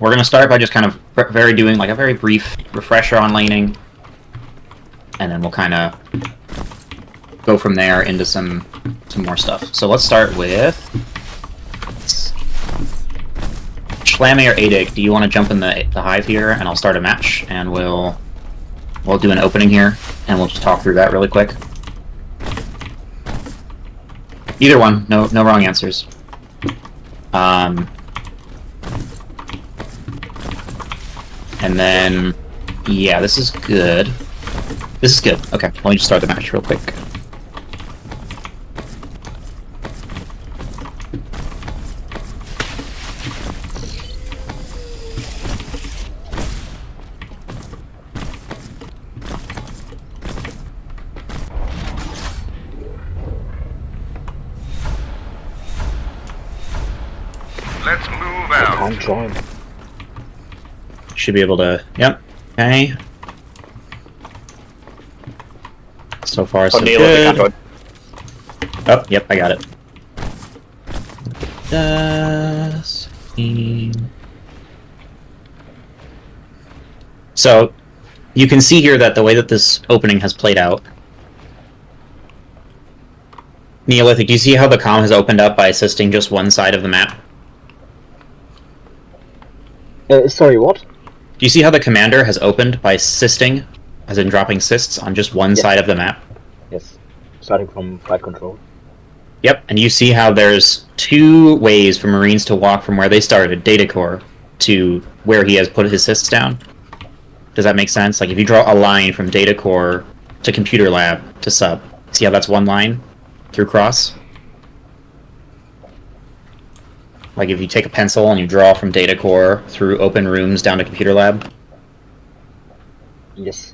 we're going to start by just kind of doing like a very brief refresher on laning, and then we'll kind of go from there into some more stuff. So let's start with Schlammy or Adik. Do you want to jump in the hive here, and I'll start a match, and we'll do an opening here, and we'll just talk through that really quick. Either one, no wrong answers. And then, yeah, this is good. This is good. Okay, let me just start the match real quick. Let's move out. Can't join. Should be able to. Yep. Okay. So far, so good. Oh, yep, I got it. So, you can see here that the way that this opening has played out. Neolithic, do you see how the comm has opened up by assisting just one side of the map? Sorry, what? Do you see how the commander has opened by assisting, as in dropping cysts on just one side of the map? Yes. Starting from flight control. Yep, and you see how there's two ways for Marines to walk from where they started, data core, to where he has put his cysts down. Does that make sense? Like if you draw a line from data core to computer lab to sub, see how that's one line through cross? Like if you take a pencil and you draw from data core through open rooms down to computer lab? Yes.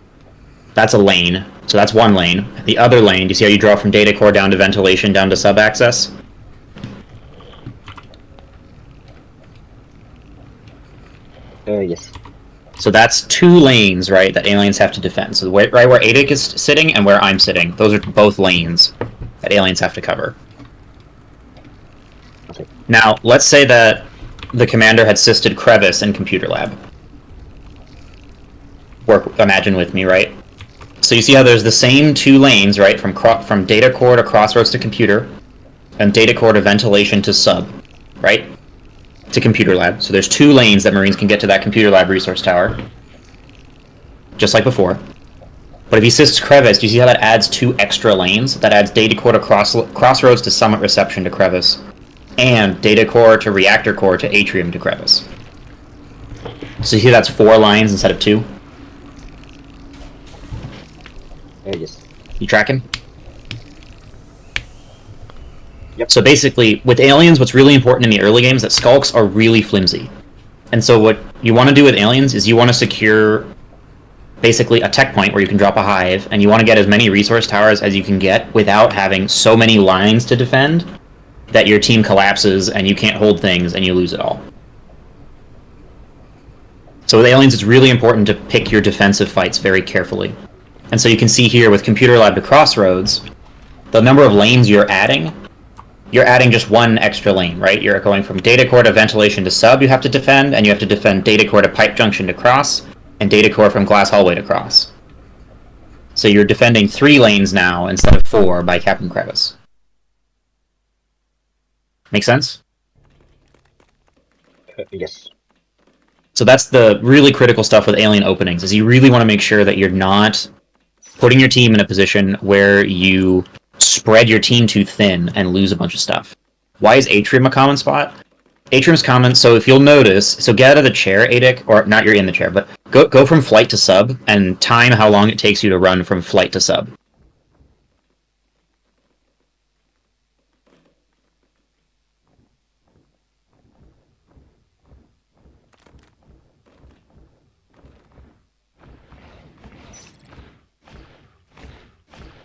That's a lane. So that's one lane. The other lane, do you see how you draw from data core down to ventilation down to sub access? Yes. So that's two lanes, right, that aliens have to defend. So right where Adik is sitting and where I'm sitting, those are both lanes that aliens have to cover. Okay. Now, let's say that the commander had sisted Crevice in computer lab. Imagine with me, right? So you see how there's the same two lanes, right, from data core to crossroads to computer, and data core to ventilation to sub, right? To computer lab. So there's two lanes that Marines can get to that computer lab resource tower. Just like before. But if he assists Crevice, do you see how that adds two extra lanes? That adds data core to crossroads to summit reception to Crevice. And data core to reactor core to atrium to Crevice. So you see that's 4 lines instead of 2? Yes. You tracking? Yep. So basically, with aliens, what's really important in the early game is that skulks are really flimsy. And so what you want to do with aliens is you want to secure basically a tech point where you can drop a hive, and you want to get as many resource towers as you can get without having so many lines to defend that your team collapses and you can't hold things and you lose it all. So with aliens, it's really important to pick your defensive fights very carefully. And so you can see here with computer lab to crossroads, the number of lanes you're adding just one extra lane, right? You're going from data core to ventilation to sub you have to defend, and you have to defend data core to pipe junction to cross, and data core from glass hallway to cross. So you're defending 3 lanes now instead of 4 by Captain Crevice. Make sense? Yes. So that's the really critical stuff with alien openings, is you really want to make sure that you're not putting your team in a position where you spread your team too thin and lose a bunch of stuff. Why is Atrium a common spot? Atrium's common, so if you'll notice, so get out of the chair, Adik, or not you're in the chair, but go from flight to sub, and time how long it takes you to run from flight to sub.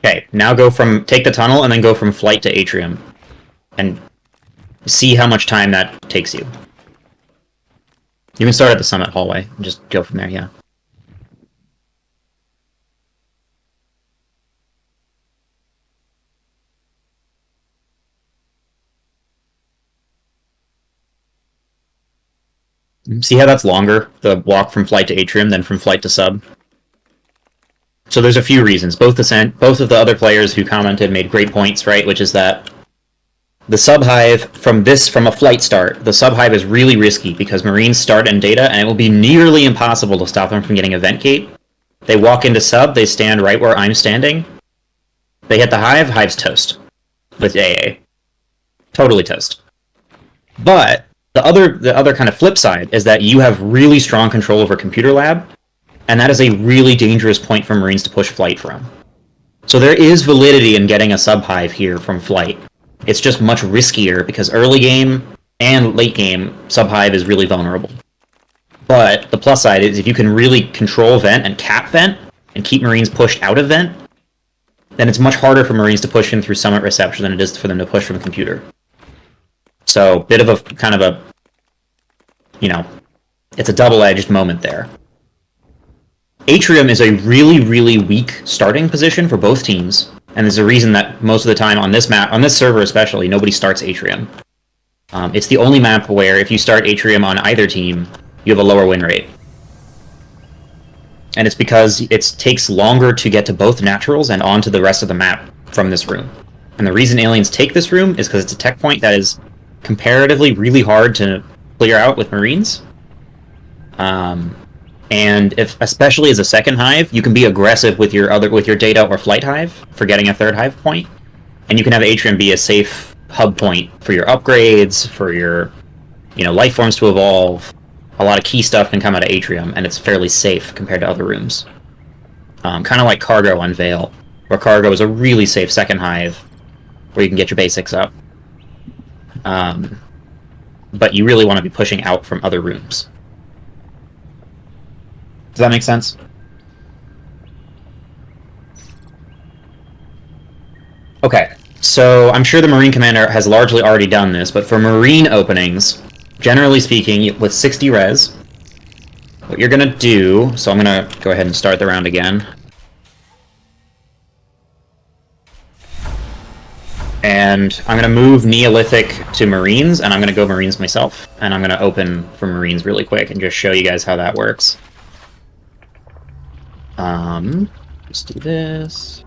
Okay, now take the tunnel and then go from flight to atrium. And see how much time that takes you. You can start at the summit hallway and just go from there, yeah. See how that's longer, the walk from flight to atrium than from flight to sub? So there's a few reasons. Both of the other players who commented made great points, right? Which is that the sub-hive from a flight start, the sub-hive is really risky because Marines start in data, and it will be nearly impossible to stop them from getting a vent gate. They walk into sub, they stand right where I'm standing. They hit the hive, hive's toast with AA. Totally toast. But the other kind of flip side is that you have really strong control over computer lab, and that is a really dangerous point for Marines to push flight from. So there is validity in getting a sub-hive here from flight. It's just much riskier because early game and late game, sub-hive is really vulnerable. But the plus side is if you can really control vent and cap vent and keep Marines pushed out of vent, then it's much harder for Marines to push in through summit reception than it is for them to push from computer. So, bit of a kind of a, it's a double-edged moment there. Atrium is a really, really weak starting position for both teams, and there's a reason that most of the time on this map, on this server especially, nobody starts Atrium. It's the only map where if you start Atrium on either team, you have a lower win rate. And it's because it takes longer to get to both naturals and onto the rest of the map from this room. And the reason aliens take this room is because it's a tech point that is comparatively really hard to clear out with Marines. And especially as a second hive, you can be aggressive with your data or flight hive for getting a third hive point, and you can have Atrium be a safe hub point for your upgrades, for your life forms to evolve. A lot of key stuff can come out of Atrium, and it's fairly safe compared to other rooms. Kind of like Cargo on Veil, where Cargo is a really safe second hive, where you can get your basics up. But you really want to be pushing out from other rooms. Does that make sense? Okay, so I'm sure the Marine Commander has largely already done this, but for Marine openings, generally speaking, with 60 res, what you're going to do... So I'm going to go ahead and start the round again. And I'm going to move Neolithic to Marines, and I'm going to go Marines myself. And I'm going to open for Marines really quick and just show you guys how that works. Let's do this.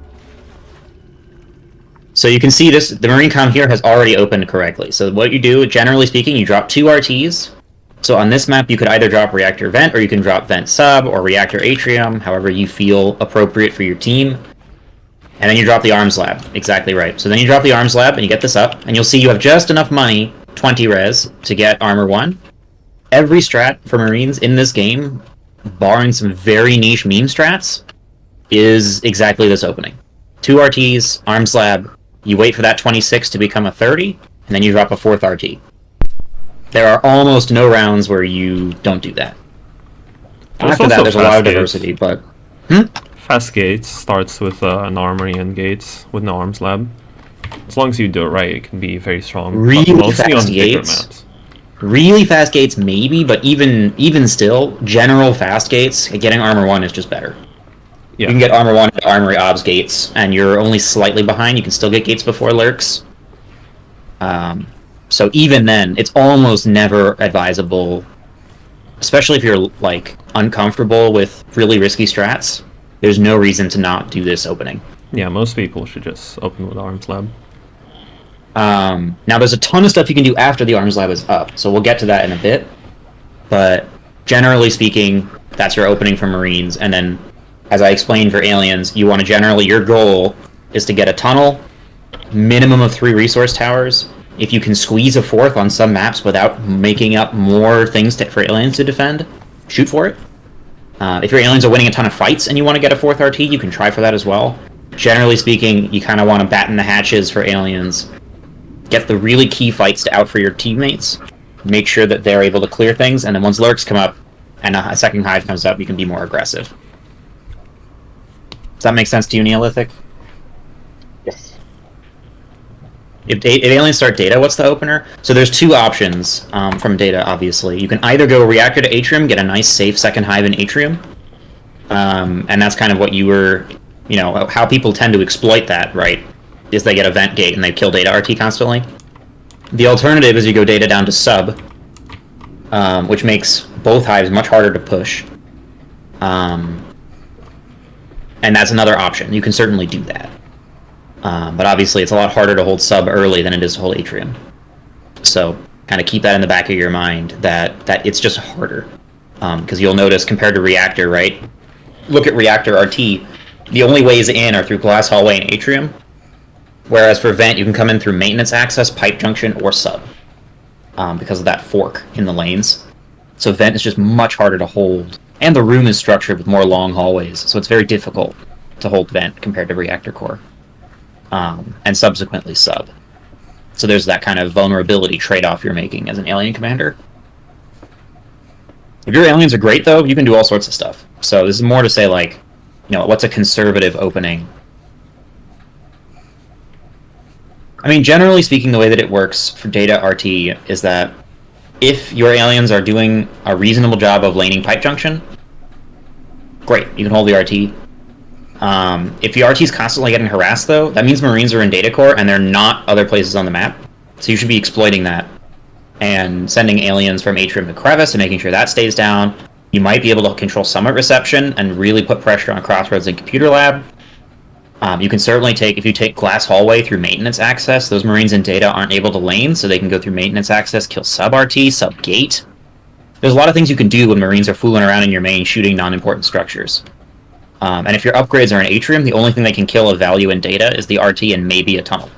So you can see this, the Marine comm here has already opened correctly. So what you do, generally speaking, you drop 2 RTs. So on this map, you could either drop Reactor Vent, or you can drop Vent Sub, or Reactor Atrium, however you feel appropriate for your team. And then you drop the Arms Lab, exactly right. So then you drop the Arms Lab, and you get this up, and you'll see you have just enough money, 20 res, to get Armor 1. Every strat for Marines in this game, barring some very niche meme strats, is exactly this opening. 2 RTs, Arms Lab, you wait for that 26 to become a 30, and then you drop a 4th RT. There are almost no rounds where you don't do that. After that, there's a lot of diversity, but... Fast Gates starts with an armory and gates with no Arms Lab. As long as you do it right, it can be very strong. Really fast gates? Really fast gates, maybe, but even still, general fast gates, getting Armor 1 is just better. Yeah. You can get Armor 1 and Armory Obs gates, and you're only slightly behind. You can still get gates before lurks. So even then, it's almost never advisable, especially if you're, uncomfortable with really risky strats. There's no reason to not do this opening. Yeah, most people should just open with Arms Lab. Now, there's a ton of stuff you can do after the Arms Lab is up, so we'll get to that in a bit. But generally speaking, that's your opening for Marines, and then, as I explained for Aliens, you want to your goal is to get a tunnel, minimum of 3 resource towers. If you can squeeze a 4th on some maps without making up more things for Aliens to defend, shoot for it. If your Aliens are winning a ton of fights and you want to get a 4th RT, you can try for that as well. Generally speaking, you kind of want to batten the hatches for Aliens. Get the really key fights out for your teammates. Make sure that they're able to clear things, and then once lurks come up and a second hive comes up, you can be more aggressive. Does that make sense to you, Neolithic? Yes. If Aliens start Data, what's the opener? So there's 2 options from Data, obviously. You can either go Reactor to Atrium, get a nice, safe second hive in Atrium. And that's kind of what you were... how people tend to exploit that, right? Is they get a Vent Gate and they kill Data RT constantly. The alternative is you go Data down to Sub, which makes both hives much harder to push. And that's another option. You can certainly do that. But obviously it's a lot harder to hold sub early than it is to hold atrium. So kind of keep that in the back of your mind that it's just harder. Because you'll notice compared to reactor, right? Look at reactor RT. The only ways in are through glass hallway and atrium. Whereas for vent, you can come in through maintenance access, pipe junction, or sub. Because of that fork in the lanes. So vent is just much harder to hold. And the room is structured with more long hallways, so it's very difficult to hold vent compared to reactor core. And subsequently sub. So there's that kind of vulnerability trade-off you're making as an alien commander. If your aliens are great, though, you can do all sorts of stuff. So this is more to say, like, you know, what's a conservative opening? I mean, generally speaking, the way that it works for data RT is that if your aliens are doing a reasonable job of laning pipe junction, great, you can hold the RT. If the RT is constantly getting harassed, though, that means Marines are in data core and they're not other places on the map. So you should be exploiting that and sending aliens from atrium to crevice and making sure that stays down. You might be able to control summit reception and really put pressure on crossroads and computer lab. You can certainly if you take glass hallway through maintenance access, those Marines in data aren't able to lane, so they can go through maintenance access, kill sub-RT, sub-gate. There's a lot of things you can do when Marines are fooling around in your main shooting non-important structures. And if your upgrades are in atrium, the only thing they can kill of value in data is the RT and maybe a tunnel.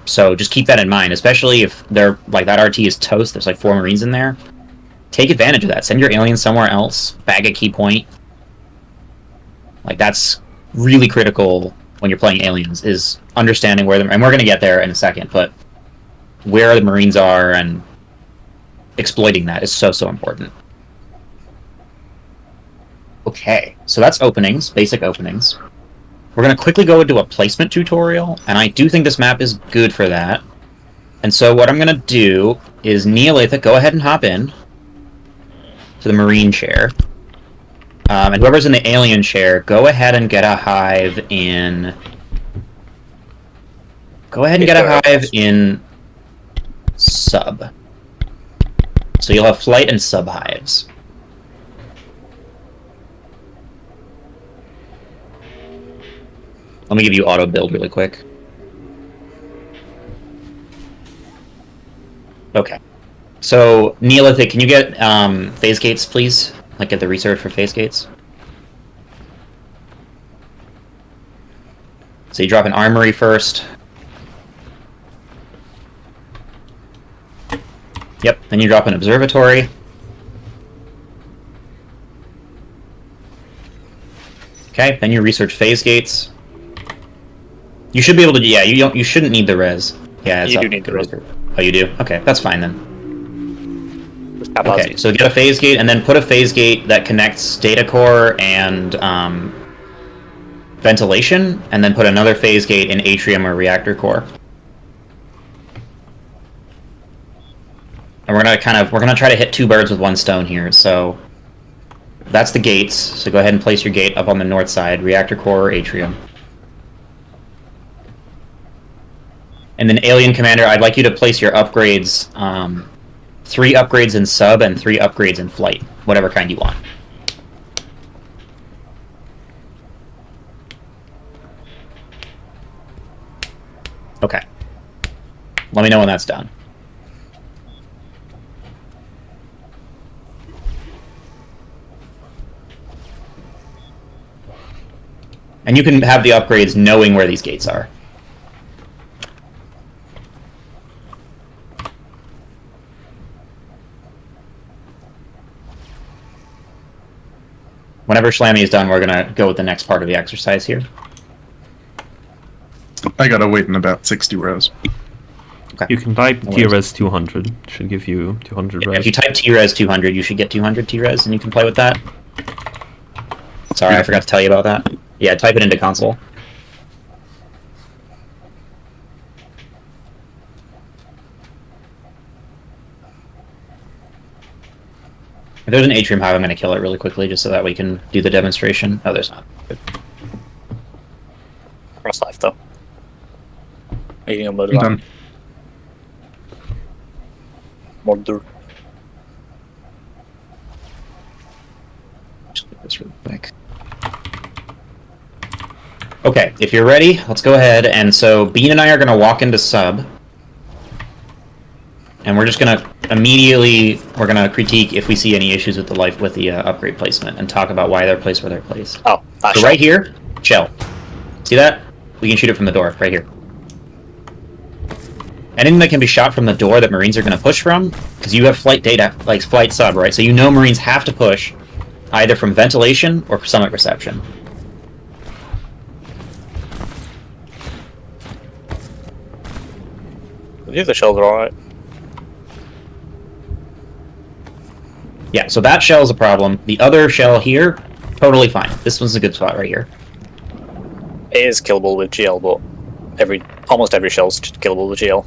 So just keep that in mind, especially if they're like that RT is toast, there's like 4 Marines in there. Take advantage of that. Send your aliens somewhere else, bag a key point. Like, that's really critical when you're playing aliens, is understanding where them, and we're going to get there in a second, but where the Marines are and exploiting that is so important. Okay, so that's openings, basic openings. We're going to quickly go into a placement tutorial, and I do think this map is good for that. And so what I'm going to do is, Neolithic, go ahead and hop in to the Marine chair. And whoever's in the alien chair, go ahead and get a hive in... Go ahead and get a hive in sub. So you'll have flight and sub hives. Let me give you auto build really quick. Okay. So, Neolithic, can you get phase gates, please? Like, get the research for phase gates. So you drop an armory first. Yep, then you drop an observatory. Okay, then you research phase gates. You should be able to, yeah, you shouldn't need the res. Yeah, it's You up. do need the res. Oh, you do? Okay, that's fine then. Okay, so get a phase gate, and then put a phase gate that connects data core and ventilation, and then put another phase gate in atrium or reactor core. And we're gonna try to hit 2 birds with 1 stone here. So that's the gates. So go ahead and place your gate up on the north side, reactor core or atrium. And then Alien Commander, I'd like you to place your upgrades, 3 upgrades in sub and 3 upgrades in flight, whatever kind you want. Okay. Let me know when that's done. And you can have the upgrades knowing where these gates are. Whenever Schlammy is done, we're going to go with the next part of the exercise here. I gotta wait in about 60 rows. Okay. You can type T-Res 200. Should give you 200 res. If you type T-Res 200, you should get 200 T-Res, and you can play with that. Sorry, I forgot to tell you about that. Yeah, type it into console. If there's an atrium hive, I'm going to kill it really quickly, just so that we can do the demonstration. Oh, there's not. Good. Cross life though. Eating a motor I'm done. Mordur. just do this really quick. Okay, if you're ready, let's go ahead. And so Bean and I are going to walk into sub. And we're just going to immediately, we're going to critique if we see any issues with the upgrade placement and talk about why they're placed where they're placed. Oh, so right here, shell. See that? We can shoot it from the door, right here. Anything that can be shot from the door that Marines are going to push from, because you have flight data, like flight sub, right? So you know Marines have to push either from ventilation or summit reception. I believe the shells are alright. Yeah, so that shell is a problem. The other shell here, totally fine. This one's a good spot right here. It is killable with GL, but almost every shell's killable with GL.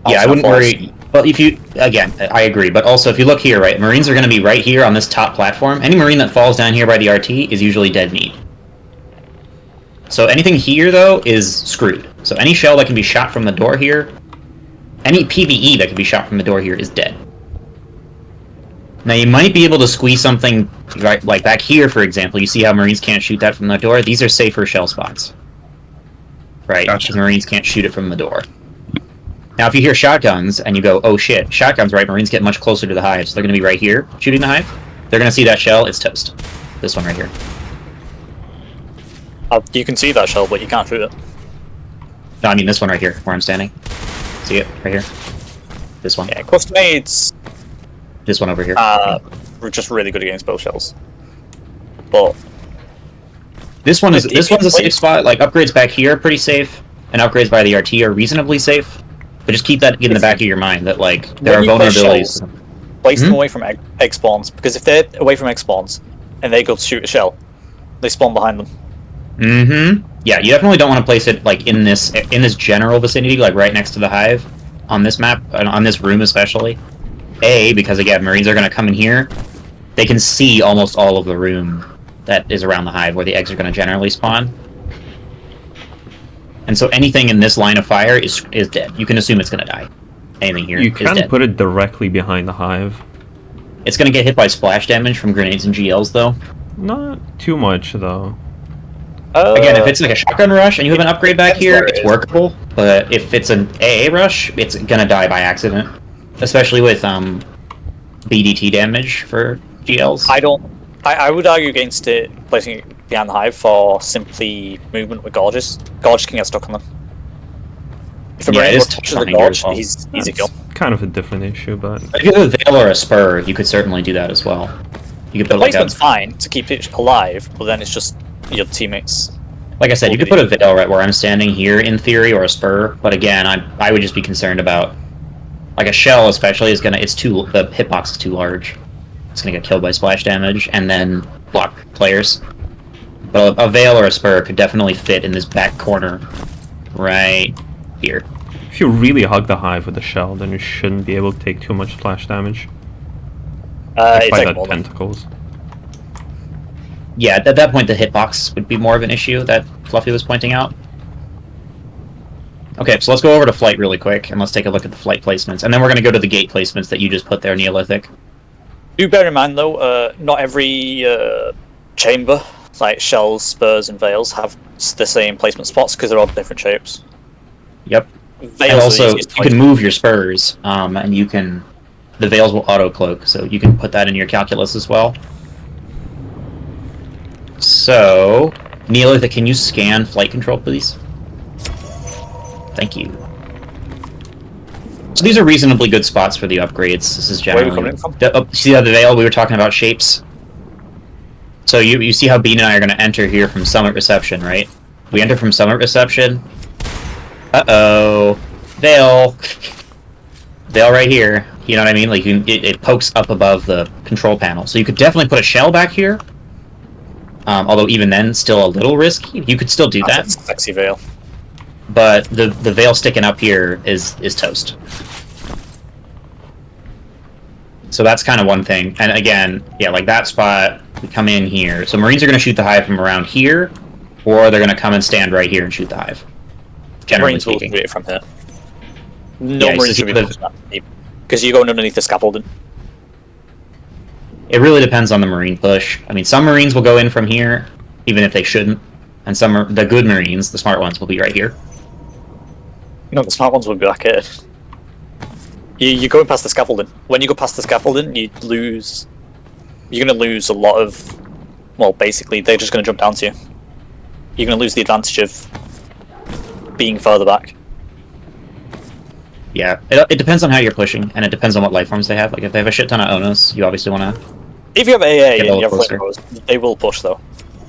Yeah, I wouldn't worry. Well, if you, again, I agree, but also if you look here, right, Marines are going to be right here on this top platform. Any Marine that falls down here by the RT is usually dead meat. So anything here, though, is screwed. So any shell that can be shot from the door here, any PvE that can be shot from the door here is dead. Now, you might be able to squeeze something, right, like back here, for example. You see how Marines can't shoot that from the door? These are safer shell spots. Right? Gotcha. Because Marines can't shoot it from the door. Now, if you hear shotguns, and you go, oh shit, shotguns, right, Marines get much closer to the hive, so they're going to be right here, shooting the hive. They're going to see that shell, it's toast. This one right here. You can see that shell, but you can't shoot it. No, I mean this one right here, where I'm standing. See it? Right here. This one. Yeah, custom aids This one over here. we're just really good against both shells. But This one's a safe spot. Like, upgrades back here are pretty safe, and upgrades by the RT are reasonably safe. But just keep that in the back of your mind, that, like, there are vulnerabilities. Place them away from egg spawns, because if they're away from egg spawns, and they go to shoot a shell, they spawn behind them. Mm-hmm. Yeah, you definitely don't want to place it, like, in this general vicinity, like, right next to the hive, on this map, on this room especially. Because, again, Marines are going to come in here. They can see almost all of the room that is around the hive, where the eggs are going to generally spawn. And so anything in this line of fire is dead. You can assume it's going to die. Anything here You is can dead. put it directly behind the hive. It's going to get hit by splash damage from grenades and GLs, though. Not too much, though. Again, if it's like a shotgun rush and you have an upgrade back here, where it it's is. workable. But if it's an AA rush, it's going to die by accident. Especially with BDT damage for GLs. I would argue against it placing it behind the hive for simply movement with gorges. Gorges can get stuck on them. If a Yeah, it Marine is touches tough the behind here gorge, as well. he's easy kill. Kind of a different issue, but If you have a Veil or a Spur, you could certainly do that as well. You could The put like placement's fine to keep it alive, but then it's just your teammates. like I said, you could put a Veil right where I'm standing here in theory, or a Spur. But again, I would just be concerned about, like, a shell especially is gonna, the hitbox is too large. It's gonna get killed by splash damage and then block players. But a Veil or a Spur could definitely fit in this back corner right here. if you really hug the hive with a shell, then you shouldn't be able to take too much splash damage. It's By like that more than- tentacles. Yeah, at that point the hitbox would be more of an issue that Fluffy was pointing out. Okay, so let's go over to flight really quick, and let's take a look at the flight placements. And then we're going to go to the gate placements that you just put there, Neolithic. Do bear in mind though, not every chamber, like shells, spurs, and veils, have the same placement spots because they're all different shapes. Yep. Veils And are the also, easiest to you can move your spurs, and you can... The veils will auto-cloak, so you can put that in your calculus as well. So, Neolithic, can you scan flight control, please? Thank you. So these are reasonably good spots for the upgrades. This is Where are we generally... coming from? See the veil? We were talking about shapes. So you see how Bean and I are going to enter here from Summit Reception, right? We enter from Summit Reception. Uh-oh. Veil. Veil right here. You know what I mean? Like, it pokes up above the control panel. So you could definitely put a shell back here. Although even then, still a little risky. You could still do that. That's a sexy veil. But the veil sticking up here is toast. So that's kind of one thing. And again, yeah, like that spot, we come in here. So Marines are going to shoot the hive from around here, or they're going to come and stand right here and shoot the hive. Generally Marines will speaking. shoot it from here. No Yeah, Marines so should be the- pushing that deep because you're going underneath the scaffolding. It really depends on the Marine push. I mean, some Marines will go in from here, even if they shouldn't. And the good Marines, the smart ones, will be right here. No, the smart ones will be back here. You're going past the scaffolding. When you go past the scaffolding, you lose... You're going to lose a lot of... Well, basically, they're just going to jump down to you. You're going to lose the advantage of being further back. Yeah, it depends on how you're pushing, and it depends on what life forms they have. Like, if they have a shit ton of Onos, you obviously want to... If you have AA Get a and you have little flamethrowers, they will push, though.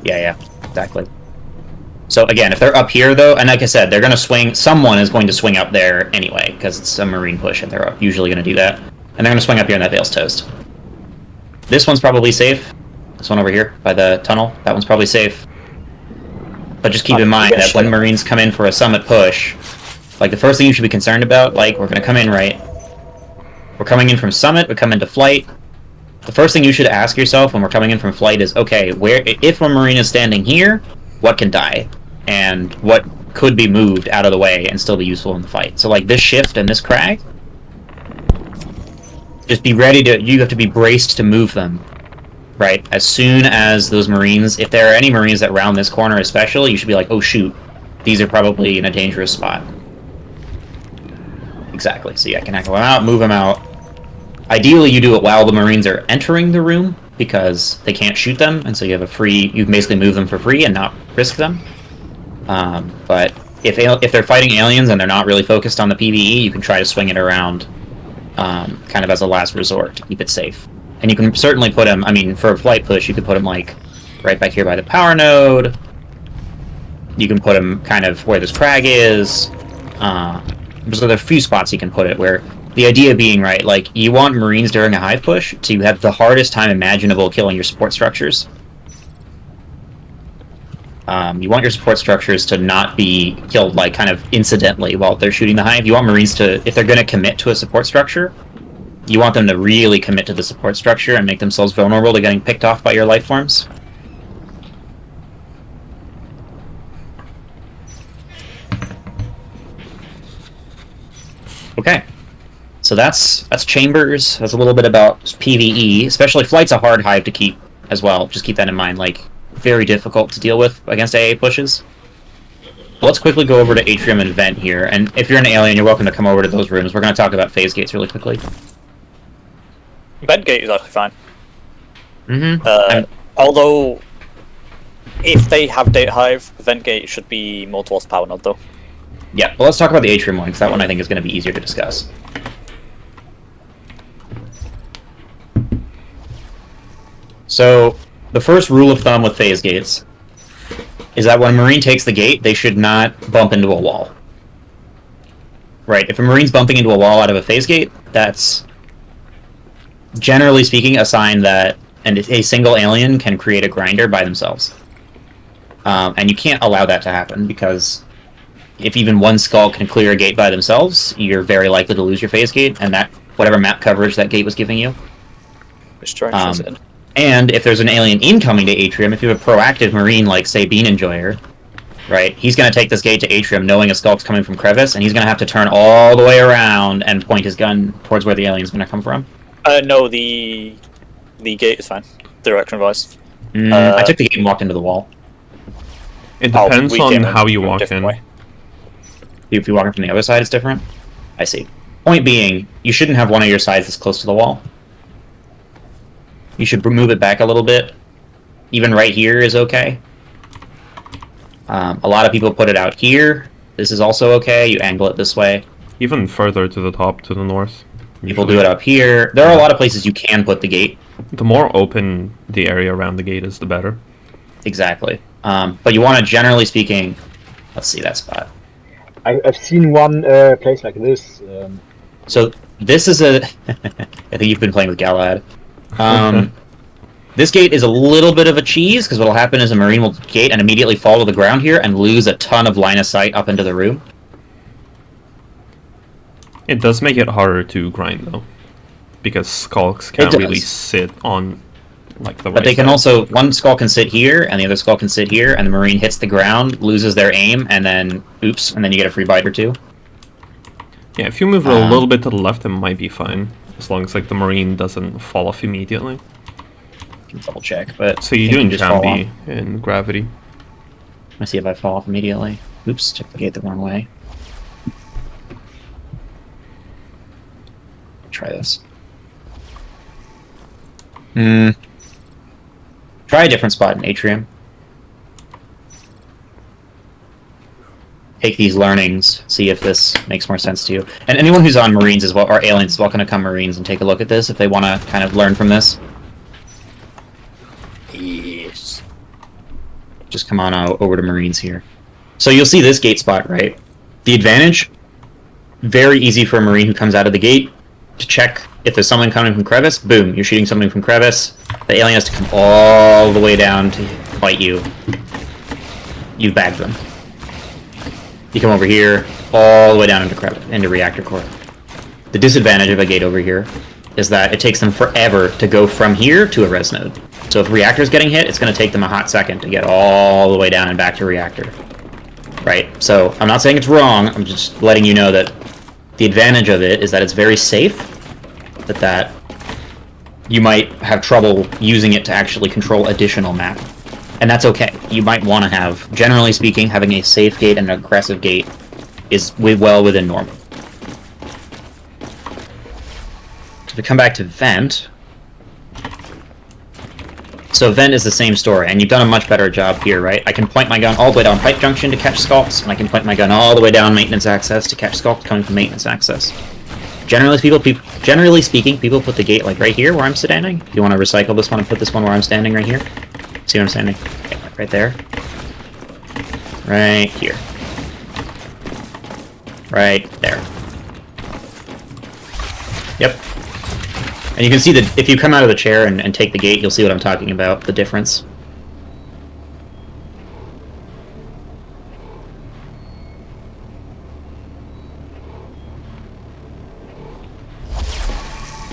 Yeah, exactly. So again, if they're up here, though, and like I said, they're going to swing... Someone is going to swing up there anyway, because it's a Marine push, and they're usually going to do that. And they're going to swing up here, and that Vale's toast. This one's probably safe. This one over here, by the tunnel, that one's probably safe. But just keep in mind that when Marines come in for a summit push... Like, the first thing you should be concerned about, like, we're going to come in right. We're coming in from summit, we come into flight. The first thing you should ask yourself when we're coming in from flight is, okay, if a Marine is standing here, what can die? And what could be moved out of the way and still be useful in the fight? So, like, this shift and this crag, just be ready to... You have to be braced to move them. Right? As soon as those Marines... If there are any Marines that round this corner especially, you should be like, oh shoot, these are probably in a dangerous spot. Exactly. So yeah, can echo them out, move them out. Ideally, you do it while the Marines are entering the room, because they can't shoot them, and so you have a free... You can basically move them for free and not risk them. But if they're fighting aliens and they're not really focused on the PvE, you can try to swing it around kind of as a last resort to keep it safe. And you can certainly put them... I mean, for a flight push, you could put them, like, right back here by the power node. You can put them kind of where this crag is. So there are a few spots you can put it where the idea being, right, like, you want Marines during a hive push to have the hardest time imaginable killing your support structures. You want your support structures to not be killed, like, kind of incidentally while they're shooting the hive. You want Marines to, if they're going to commit to a support structure, you want them to really commit to the support structure and make themselves vulnerable to getting picked off by your life forms. Okay, so that's chambers. That's a little bit about PvE. Especially flight's a hard hive to keep as well. Just keep that in mind. Like, very difficult to deal with against AA pushes. But let's quickly go over to Atrium and Vent here. And if you're an alien, you're welcome to come over to those rooms. We're going to talk about phase gates really quickly. Vent gate is actually fine. Mm-hmm. Although, if they have data hive, Vent gate should be more towards power node, though. Yeah, well, let's talk about the Atrium one, because that one I think is going to be easier to discuss. So, the first rule of thumb with phase gates is that when a Marine takes the gate, they should not bump into a wall. Right, if a Marine's bumping into a wall out of a phase gate, that's, generally speaking, a sign that a single alien can create a grinder by themselves. And you can't allow that to happen, because... If even one skull can clear a gate by themselves, you're very likely to lose your phase gate, and that whatever map coverage that gate was giving you. And if there's an alien incoming to Atrium, if you have a proactive Marine like, say, Bean Enjoyer, right, he's going to take this gate to Atrium knowing a skull's coming from Crevice, and he's going to have to turn all the way around and point his gun towards where the alien's going to come from. No, the gate is fine. Direction-wise. I took the gate and walked into the wall. It depends on how you walk in. Way. If you walk in from the other side, it's different? I see. Point being, you shouldn't have one of your sides this close to the wall. You should move it back a little bit. Even right here is okay. A lot of people put it out here. This is also okay. You angle it this way. Even further to the top, to the north. People do it up here. There are a lot of places you can put the gate. The more open the area around the gate is, the better. Exactly. But you want to, generally speaking... Let's see that spot. I've seen one place like this. So this is a... I think you've been playing with Galahad. This gate is a little bit of a cheese, because what will happen is a Marine will gate and immediately fall to the ground here and lose a ton of line of sight up into the room. It does make it harder to grind, though. Because skulks can't really sit on, like, the right But they can side. also... One skull can sit here, and the other skull can sit here, and the Marine hits the ground, loses their aim, and then... Oops, and then you get a free bite or two. Yeah, if you move it a little bit to the left, it might be fine. As long as, like, the Marine doesn't fall off immediately. double check, but So you I think do just fall enchant off. B in gravity. Let me see if I fall off immediately. Oops, took the gate the wrong way. Try this. Try a different spot in Atrium. Take these learnings, see if this makes more sense to you. And anyone who's on Marines as well, or Aliens is welcome to come Marines and take a look at this if they want to kind of learn from this. Yes. Just come on over to Marines here. So you'll see this gate spot, right? The advantage, very easy for a Marine who comes out of the gate to check if there's someone coming from crevice. Boom, you're shooting something from crevice. The alien has to come all the way down to fight you. You've bagged them. You come over here, all the way down into reactor core. The disadvantage of a gate over here is that it takes them forever to go from here to a res node. So if reactor's getting hit, it's going to take them a hot second to get all the way down and back to reactor. Right? So I'm not saying it's wrong, I'm just letting you know that the advantage of it is that it's very safe, that you might have trouble using it to actually control additional map. And that's okay. You might want to have, generally speaking, having a safe gate and an aggressive gate is well within normal. So to come back to Vent. So Vent is the same story, and you've done a much better job here, right? I can point my gun all the way down Pipe Junction to catch Skulks, and I can point my gun all the way down Maintenance Access to catch Skulks coming from Maintenance Access. Generally speaking, people put the gate like right here where I'm standing. If you want to recycle this one and put this one where I'm standing right here. See where I'm standing? Okay, right there. Right here. Right there. Yep. And you can see that if you come out of the chair and take the gate, you'll see what I'm talking about, the difference.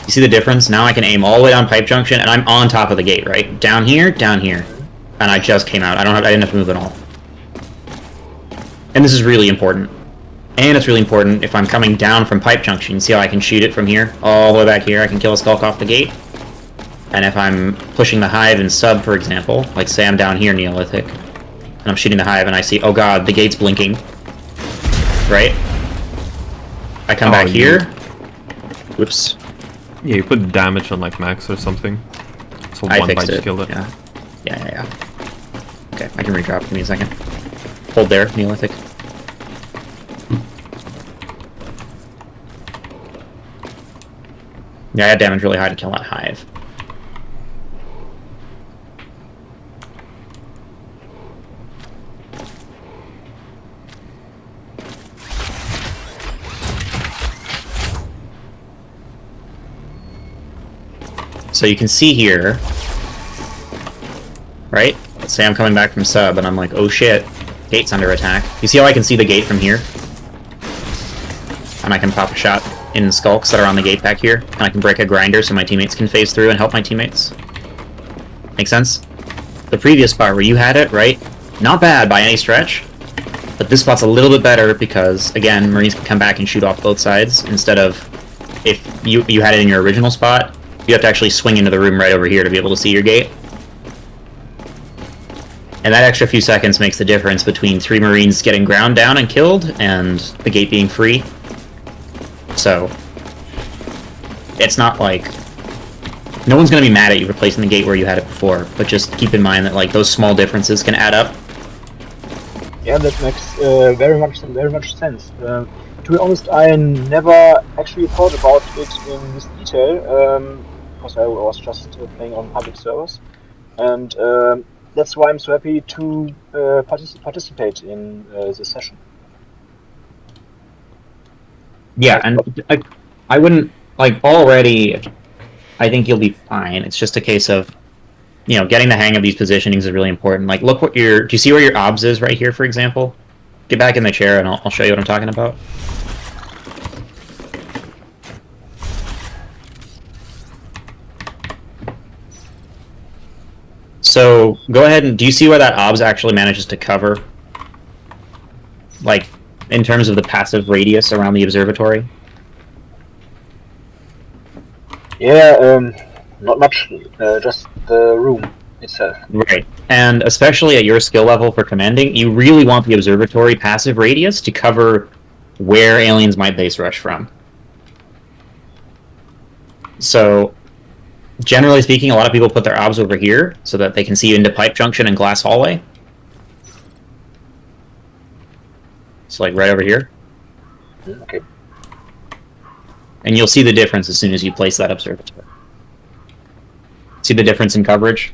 You see the difference? Now I can aim all the way down Pipe Junction, and I'm on top of the gate, right? Down here, and I just came out. I didn't have to move at all. And this is really important. And it's really important if I'm coming down from Pipe Junction. See how I can shoot it from here? All the way back here, I can kill a Skulk off the gate. And if I'm pushing the Hive in sub, for example, like say I'm down here Neolithic, and I'm shooting the Hive and I see, oh god, the gate's blinking. Right? I come back here. Whoops. Yeah, you put damage on like max or something. So I one fixed bite it. killed it. Yeah. Okay, I can redrop. Give me a second. Hold there, Neolithic. Yeah, I had damage really high to kill that Hive. So you can see here, right? Let's say I'm coming back from sub and I'm like, oh shit, gate's under attack. You see how I can see the gate from here? And I can pop a shot in Skulks that are on the gate back here, and I can break a grinder so my teammates can phase through and help my teammates. Make sense? The previous spot where you had it, right? Not bad by any stretch, but this spot's a little bit better because, again, Marines can come back and shoot off both sides instead of if you had it in your original spot, you have to actually swing into the room right over here to be able to see your gate. And that extra few seconds makes the difference between 3 Marines getting ground down and killed and the gate being free. So, it's not like... No one's going to be mad at you for placing the gate where you had it before, but just keep in mind that like those small differences can add up. Yeah, that makes very much sense. To be honest, I never actually thought about it in this detail, because I was just playing on public servers, and that's why I'm so happy to participate in this session. Yeah, and I wouldn't, like, already, I think you'll be fine. It's just a case of, you know, getting the hang of these positionings is really important. Like, look what your, do you see where your obs is right here, for example? Get back in the chair and I'll show you what I'm talking about. So, go ahead and, do you see where that obs actually manages to cover? Like, in terms of the passive radius around the observatory? Yeah, not much. Just the room itself. Right. And especially at your skill level for commanding, you really want the observatory passive radius to cover where aliens might base rush from. So, generally speaking, a lot of people put their obs over here so that they can see into pipe junction and glass hallway. So, like right over here. Okay. And you'll see the difference as soon as you place that observatory. See the difference in coverage?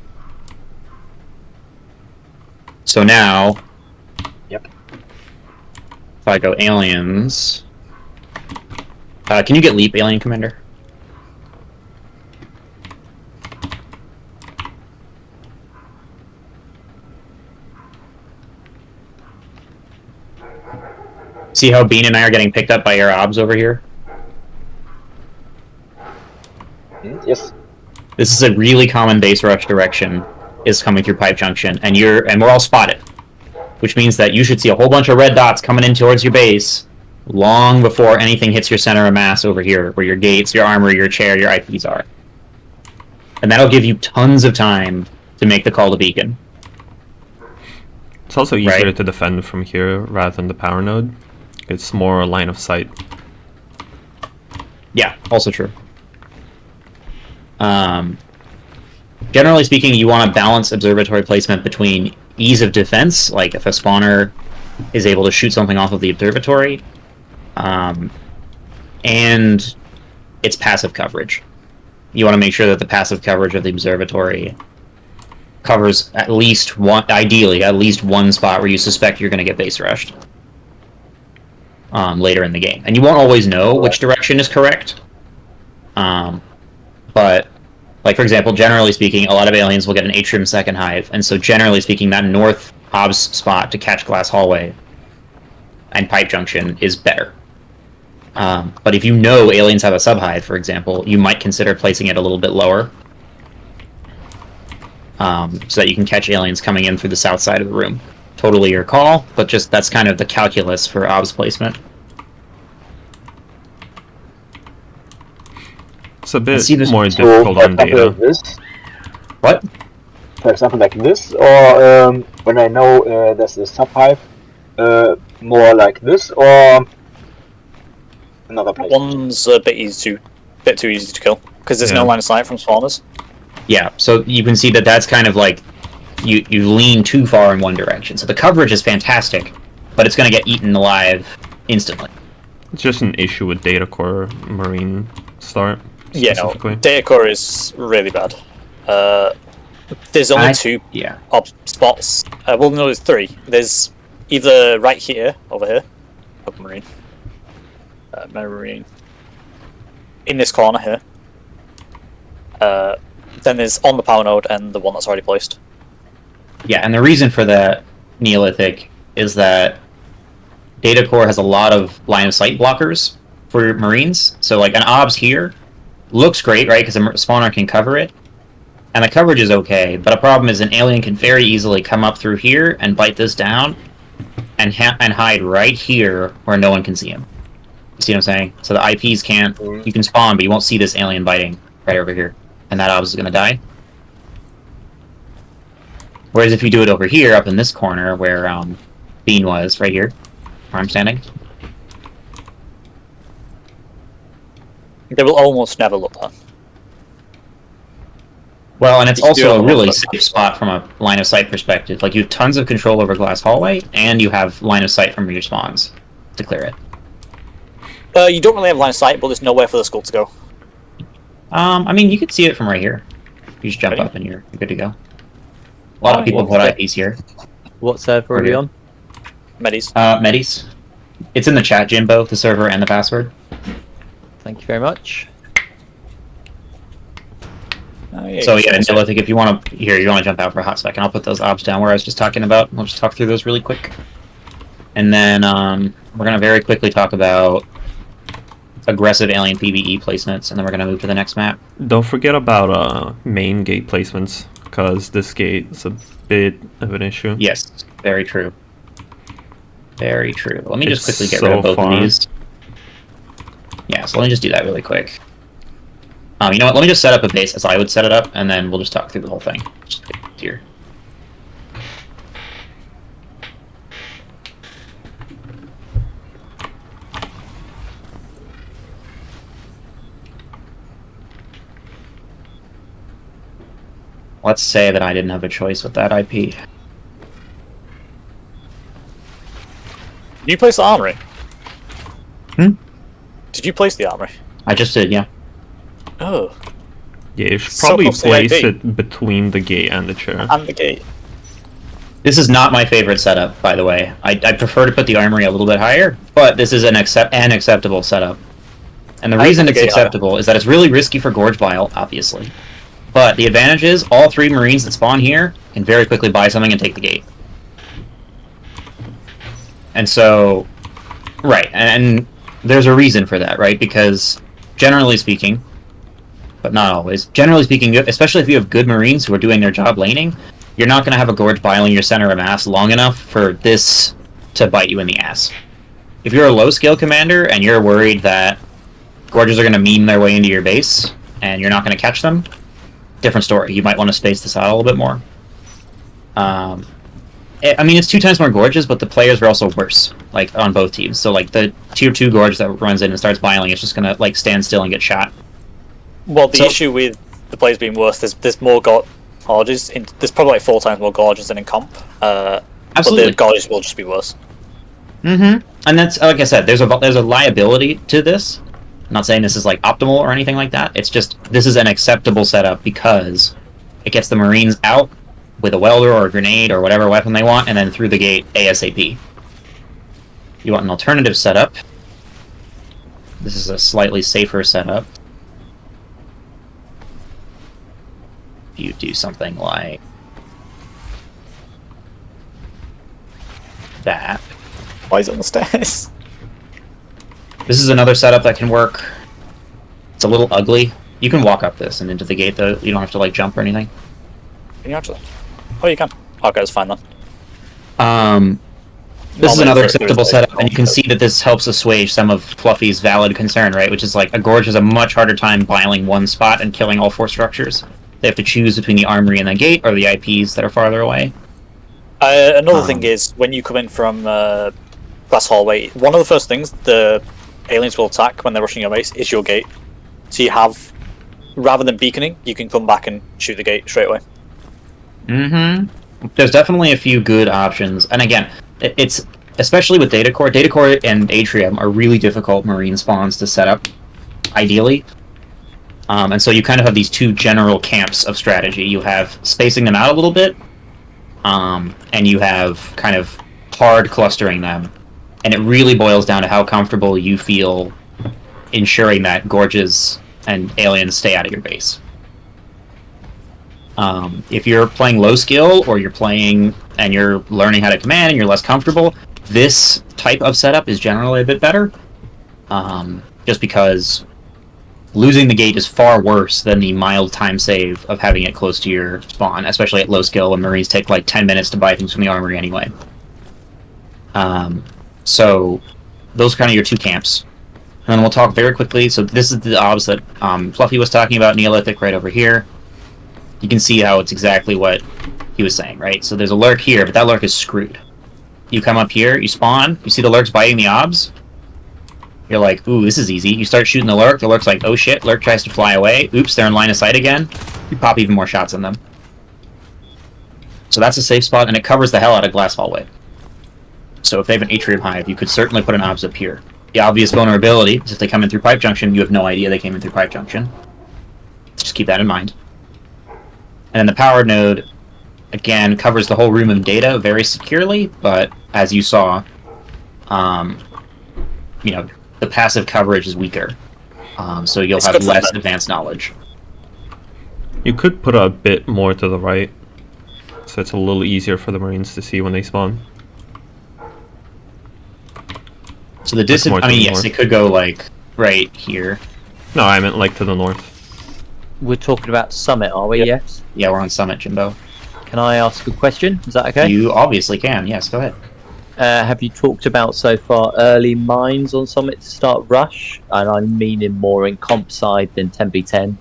So now, Yep. if I go aliens, can you get leap, alien commander? See how Bean and I are getting picked up by your obs over here? Yes. This is a really common base rush direction, is coming through pipe junction, and we're all spotted, which means that you should see a whole bunch of red dots coming in towards your base long before anything hits your center of mass over here, where your gates, your armor, your chair, your IPs are. And that'll give you tons of time to make the call to beacon. It's also easier Right. to defend from here rather than the power node. It's more line of sight. Yeah, also true. Generally speaking, you want to balance observatory placement between ease of defense, like if a spawner is able to shoot something off of the observatory, and its passive coverage. You want to make sure that the passive coverage of the observatory covers at least one, ideally, at least one spot where you suspect you're going to get base rushed later in the game. And you won't always know which direction is correct. But, like, for example, generally speaking, a lot of aliens will get an atrium second hive, and so generally speaking, that north obs spot to catch glass hallway and pipe junction is better. But if you know aliens have a subhive, for example, you might consider placing it a little bit lower, so that you can catch aliens coming in through the south side of the room. Totally your call, but just that's kind of the calculus for obs placement. It's a bit see this- more So, difficult for on example, data. like this, What? for example, like this, or when I know there's a subhive, more like this, or another place. One's a bit too easy to kill because there's no Yeah. line of sight from spawners. Yeah, so you can see that that's kind of like you lean too far in one direction. So the coverage is fantastic, but it's going to get eaten alive instantly. It's just an issue with data core marine start. Yeah, no, Specifically. data core is really bad. There's only two Yeah. spots. Well, no, there's three. There's either right here, over here, marine, marine, in this corner here. Then there's on the power node and the one that's already placed. Yeah, and the reason for that, Neolithic, is that data core has a lot of line of sight blockers for Marines. So, like, an OBS here looks great, right? Because a spawner can cover it. And the coverage is okay, but a problem is an alien can very easily come up through here and bite this down and hide right here where no one can see him. You see what I'm saying? So the IPs can't... You can spawn, but you won't see this alien biting right over here. And that OBS is going to die. Whereas if you do it over here, up in this corner, where Bean was, right here, where I'm standing. They will almost never look that. Well, and it's You can do also it a on really one safe spot from a line of sight perspective. Like, you have tons of control over glass hallway, and you have line of sight from your spawns to clear it. You don't really have line of sight, but there's nowhere for the skull to go. I mean, you could see it from right here. You just jump Ready? up and you're good to go. A lot of people put IPs here. What server are we on? Medis. Medis. It's in the chat, Jimbo, the server and the password. Thank you very much. So yeah, Neolithic, if you want to, you want to jump out for a hot second, I'll put those obs down where I was just talking about. We'll just talk through those really quick. And then we're going to very quickly talk about aggressive alien PvE placements, and then we're going to move to the next map. Don't forget about main gate placements, because this gate is a bit of an issue. Yes, very true. Very true. Let me just It's quickly get so rid of both far. of these. Yeah, so let me just do that really quick. You know what? Let me just set up a base as I would set it up, and then we'll just talk through the whole thing. Just here. Let's say that I didn't have a choice with that IP. Did you place the armory? Hmm? Did you place the armory? I just did, yeah. Oh. Yeah, you should So probably close to place the it between the gate and the chair. And the gate. This is not my favorite setup, by the way. I prefer to put the armory a little bit higher, but this is an acceptable setup. And the reason it's acceptable is that it's really risky for Gorge Bile, obviously. But the advantage is, all 3 Marines that spawn here can very quickly buy something and take the gate. And so, right, and there's a reason for that, right? Because, generally speaking, but not always, generally speaking, especially if you have good Marines who are doing their job laning, you're not going to have a Gorge Bile in your center of mass long enough for this to bite you in the ass. If you're a low-skill commander and you're worried that Gorges are going to meme their way into your base, and you're not going to catch them, different story. You might want to space this out a little bit more. I mean, it's 2 times more Gorges, but the players are also worse, like, on both teams. So, like, the tier 2 Gorge that runs in and starts biling, it's just gonna, like, stand still and get shot. Well, the issue with the players being worse, there's more Gorges. There's probably like 4 times more Gorges than in comp. Absolutely. But the Gorges will just be worse. Mm-hmm. And that's, like I said, there's a liability to this. I'm not saying this is, like, optimal or anything like that. It's just, this is an acceptable setup because it gets the Marines out with a welder or a grenade or whatever weapon they want, and then through the gate ASAP. You want an alternative setup. This is a slightly safer setup. If you do something like that. Why is it on the stairs? This is another setup that can work. It's a little ugly. You can walk up this and into the gate, though. You don't have to, like, jump or anything. Can you actually? Oh, you can. Okay, it's fine then. This is another acceptable setup, and you can see that this helps assuage some of Fluffy's valid concern, right? Which is, like, a Gorge has a much harder time biling one spot and killing all 4 structures. They have to choose between the armory and the gate, or the IPs that are farther away. Another thing is, when you come in from Glass Hallway, one of the first things the aliens will attack when they're rushing your base is your gate. So you have, rather than beaconing, you can come back and shoot the gate straight away. Mm-hmm. There's definitely a few good options. And again, it's, especially with Data Core and Atrium are really difficult Marine spawns to set up, ideally. And so you kind of have these 2 general camps of strategy. You have spacing them out a little bit, and you have kind of hard clustering them. And it really boils down to how comfortable you feel ensuring that Gorges and aliens stay out of your base. If you're playing low skill, or you're playing and you're learning how to command and you're less comfortable, this type of setup is generally a bit better. Just because losing the gate is far worse than the mild time save of having it close to your spawn, especially at low skill when Marines take like 10 minutes to buy things from the armory anyway. So those are kind of your 2 camps. And then we'll talk very quickly. So this is the obs that Fluffy was talking about, Neolithic, right over here. You can see how it's exactly what he was saying, right? So there's a lurk here, but that lurk is screwed. You come up here, you spawn, you see the lurks biting the obs. You're like, ooh, this is easy. You start shooting the lurk's like, oh shit, lurk tries to fly away. Oops, they're in line of sight again. You pop even more shots on them. So that's a safe spot, and it covers the hell out of Glass Hallway. So if they have an Atrium Hive, you could certainly put an obs up here. The obvious vulnerability is if they come in through Pipe Junction, you have no idea they came in through Pipe Junction. Just keep that in mind. And then the power node, again, covers the whole room of data very securely, but as you saw, you know, the passive coverage is weaker. So you'll have less advanced knowledge. You could put a bit more to the right, so it's a little easier for the Marines to see when they spawn. So the distance, I mean, yes, it could go, like, right here. No, I meant, like, to the north. We're talking about Summit, are we? Yep. Yes. Yeah, we're on Summit, Jimbo. Can I ask a question? Is that okay? You obviously can, yes, go ahead. Have you talked about so far early mines on Summit to start rush? And I'm meaning more in comp side than 10v10.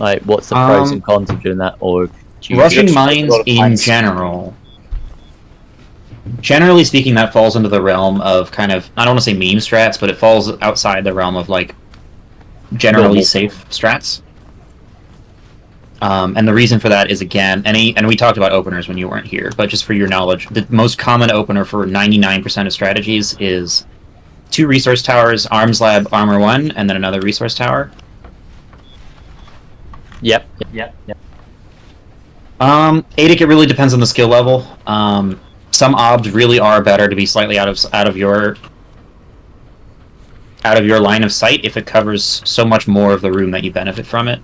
Like, what's the pros and cons of doing that? Or do you Rushing just- mines in general. Generally speaking, that falls into the realm of kind of, I don't want to say meme strats, but it falls outside the realm of like generally Normal. safe strats. And the reason for that is, again, and we talked about openers when you weren't here, but just for your knowledge, the most common opener for 99% of strategies is 2 resource towers, arms lab, armor 1, and then another resource tower. Yep. ADIC, it really depends on the skill level. Some obs really are better to be slightly out of your line of sight if it covers so much more of the room that you benefit from it.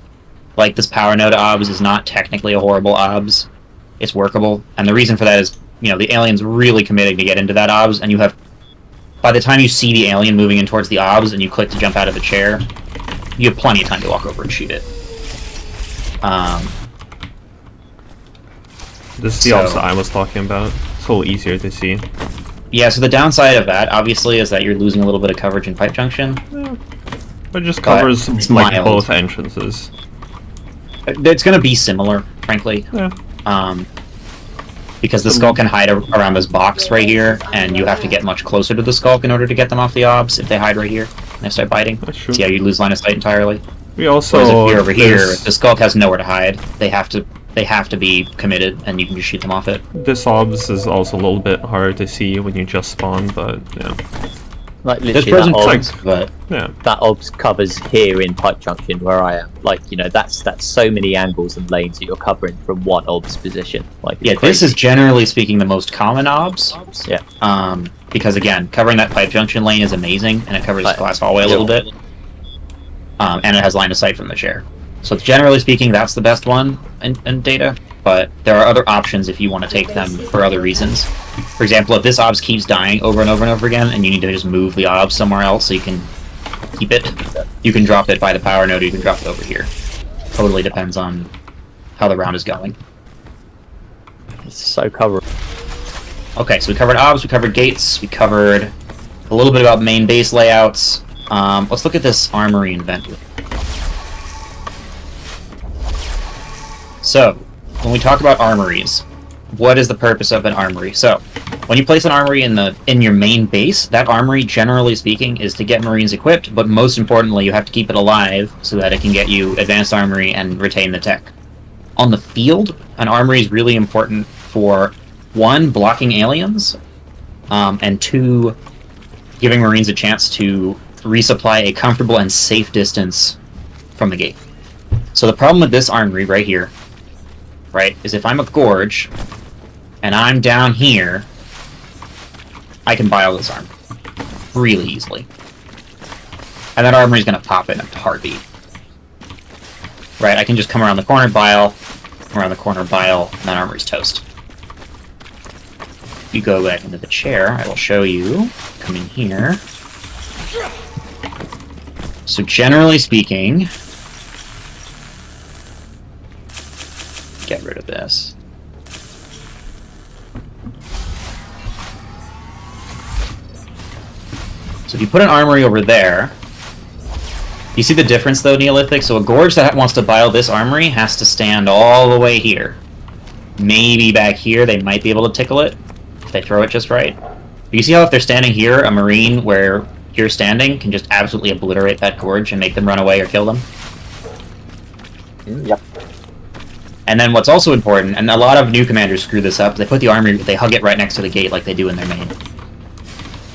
Like, this power node obs is not technically a horrible obs. It's workable. And the reason for that is, you know, the alien's really committing to get into that obs, and you have... By the time you see the alien moving in towards the obs and you click to jump out of the chair, you have plenty of time to walk over and shoot it. This is the obs that I was talking about. It's a little easier to see. Yeah, so the downside of that, obviously, is that you're losing a little bit of coverage in pipe junction. It just covers it's like mild. both entrances. It's going to be similar, frankly. Yeah. Because the skull can hide around this box right here, and you have to get much closer to the skull in order to get them off the obs if they hide right here and they start biting. That's true. So yeah, you lose line of sight entirely. We also Whereas if you're over here, there's- the skull has nowhere to hide. They have to be committed, and you can just shoot them off it. This obs is also a little bit harder to see when you just spawn, but yeah. Like, There's literally, pros that and obs, cons, but Yeah. that obs covers here in Pipe Junction where I am. Like, you know, that's so many angles and lanes that you're covering from one obs position. Like, it's yeah, this crazy. is generally speaking the most common obs. Yeah. Because again, covering that pipe junction lane is amazing, and it covers Right. the glass hallway a little bit. And it has line of sight from the chair. So generally speaking, that's the best one in data, but there are other options if you want to take them for other reasons. For example, if this obs keeps dying over and over and over again, and you need to just move the obs somewhere else so you can keep it, you can drop it by the power node, or you can drop it over here. Totally depends on how the round is going. It's so covered. Okay, so we covered obs, we covered gates, we covered a little bit about main base layouts. Let's look at this armory and vent. So, when we talk about armories, what is the purpose of an armory? So, when you place an armory in your main base, that armory, generally speaking, is to get Marines equipped, but most importantly, you have to keep it alive so that it can get you advanced armory and retain the tech. On the field, an armory is really important for, 1, blocking aliens, and 2, giving Marines a chance to resupply a comfortable and safe distance from the gate. So the problem with this armory right here, right, is if I'm a Gorge, and I'm down here, I can buy all this armor really easily. And that armory is going to pop in a heartbeat. Right, I can just come around the corner, bile, and that armory's toast. If you go back into the chair, I will show you. Come in here. So generally speaking, get rid of this. So if you put an armory over there, you see the difference though, Neolithic? So a Gorge that wants to bile this armory has to stand all the way here. Maybe back here they might be able to tickle it, if they throw it just right. But you see how if they're standing here, a Marine where you're standing can just absolutely obliterate that Gorge and make them run away or kill them? Yep. And then what's also important, and a lot of new commanders screw this up, they put the armory, they hug it right next to the gate like they do in their main.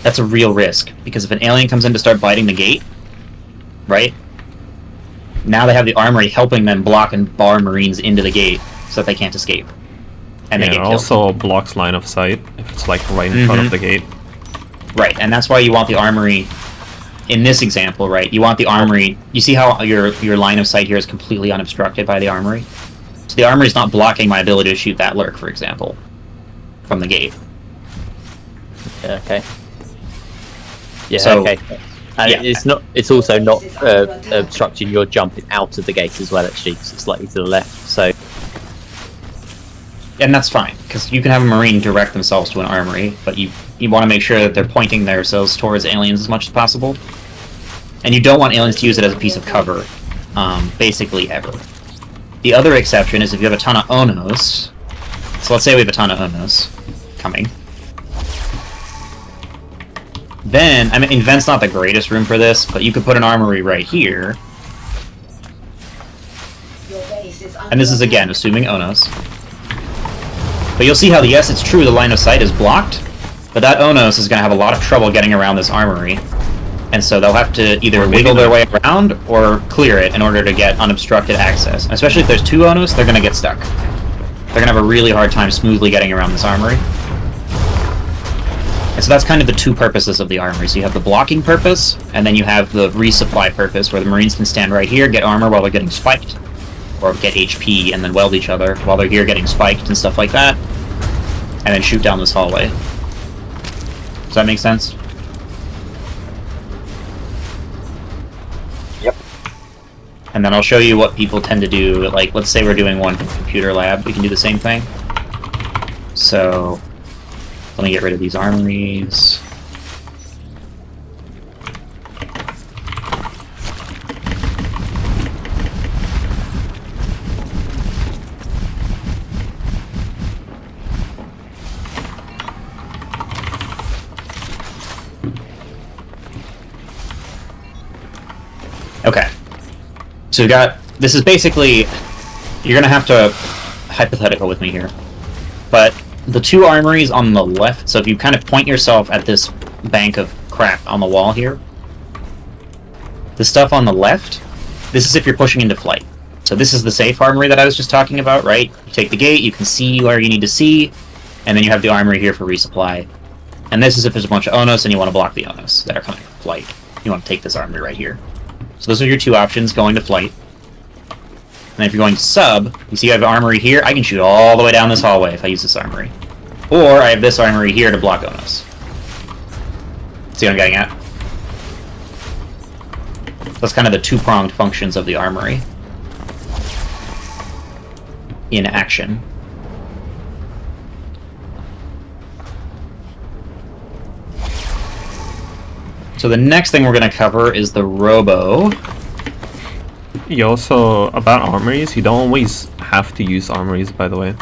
That's a real risk, because if an alien comes in to start biting the gate, right? Now they have the armory helping them block and bar Marines into the gate so that they can't escape. And they Yeah, get it killed. also blocks line of sight if it's like right in front of the gate. Right, and that's why you want the armory, in this example, right, you want the armory, you see how your line of sight here is completely unobstructed by the armory? So the armory is not blocking my ability to shoot that lurk, for example, from the gate. Yeah, okay. Yeah, So- okay. And yeah. it's also not obstructing your jumping out of the gate as well, actually, 'cause it's slightly to the left, so... And that's fine, because you can have a Marine direct themselves to an armory, but you want to make sure that they're pointing themselves towards aliens as much as possible. And you don't want aliens to use it as a piece of cover, basically ever. The other exception is if you have a ton of Onos. So let's say we have a ton of Onos coming. Then, I mean, Invent's not the greatest room for this, but you could put an armory right here. And this is, again, assuming Onos. But you'll see how, yes, it's true, the line of sight is blocked, but that Onos is going to have a lot of trouble getting around this armory. And so they'll have to either wiggle their way around or clear it in order to get unobstructed access. And especially if there's two Onos, they're going to get stuck. They're going to have a really hard time smoothly getting around this armory. And so that's kind of the two purposes of the armory. So you have the blocking purpose, and then you have the resupply purpose, where the Marines can stand right here, get armor while they're getting spiked, or get HP and then weld each other while they're here getting spiked and stuff like that, and then shoot down this hallway. Does that make sense? Yep. And then I'll show you what people tend to do. Like, let's say we're doing one from computer lab. We can do the same thing. So, let me get rid of these armories. Okay. So we got, this is basically, you're gonna have to hypothetical with me here. But the two armories on the left, so if you kind of point yourself at this bank of crap on the wall here, the stuff on the left, this is if you're pushing into flight. So this is the safe armory that I was just talking about, right? You take the gate, you can see where you need to see, and then you have the armory here for resupply. And this is if there's a bunch of Onos and you want to block the Onos that are coming from flight. You want to take this armory right here. So those are your two options going to flight. And then if you're going to sub, you see I have an armory here, I can shoot all the way down this hallway if I use this armory. Or I have this armory here to block Onos. See what I'm getting at? That's kind of the two-pronged functions of the armory in action. So the next thing we're going to cover is the Robo. You also, about armories, you don't always have to use armories, by the way.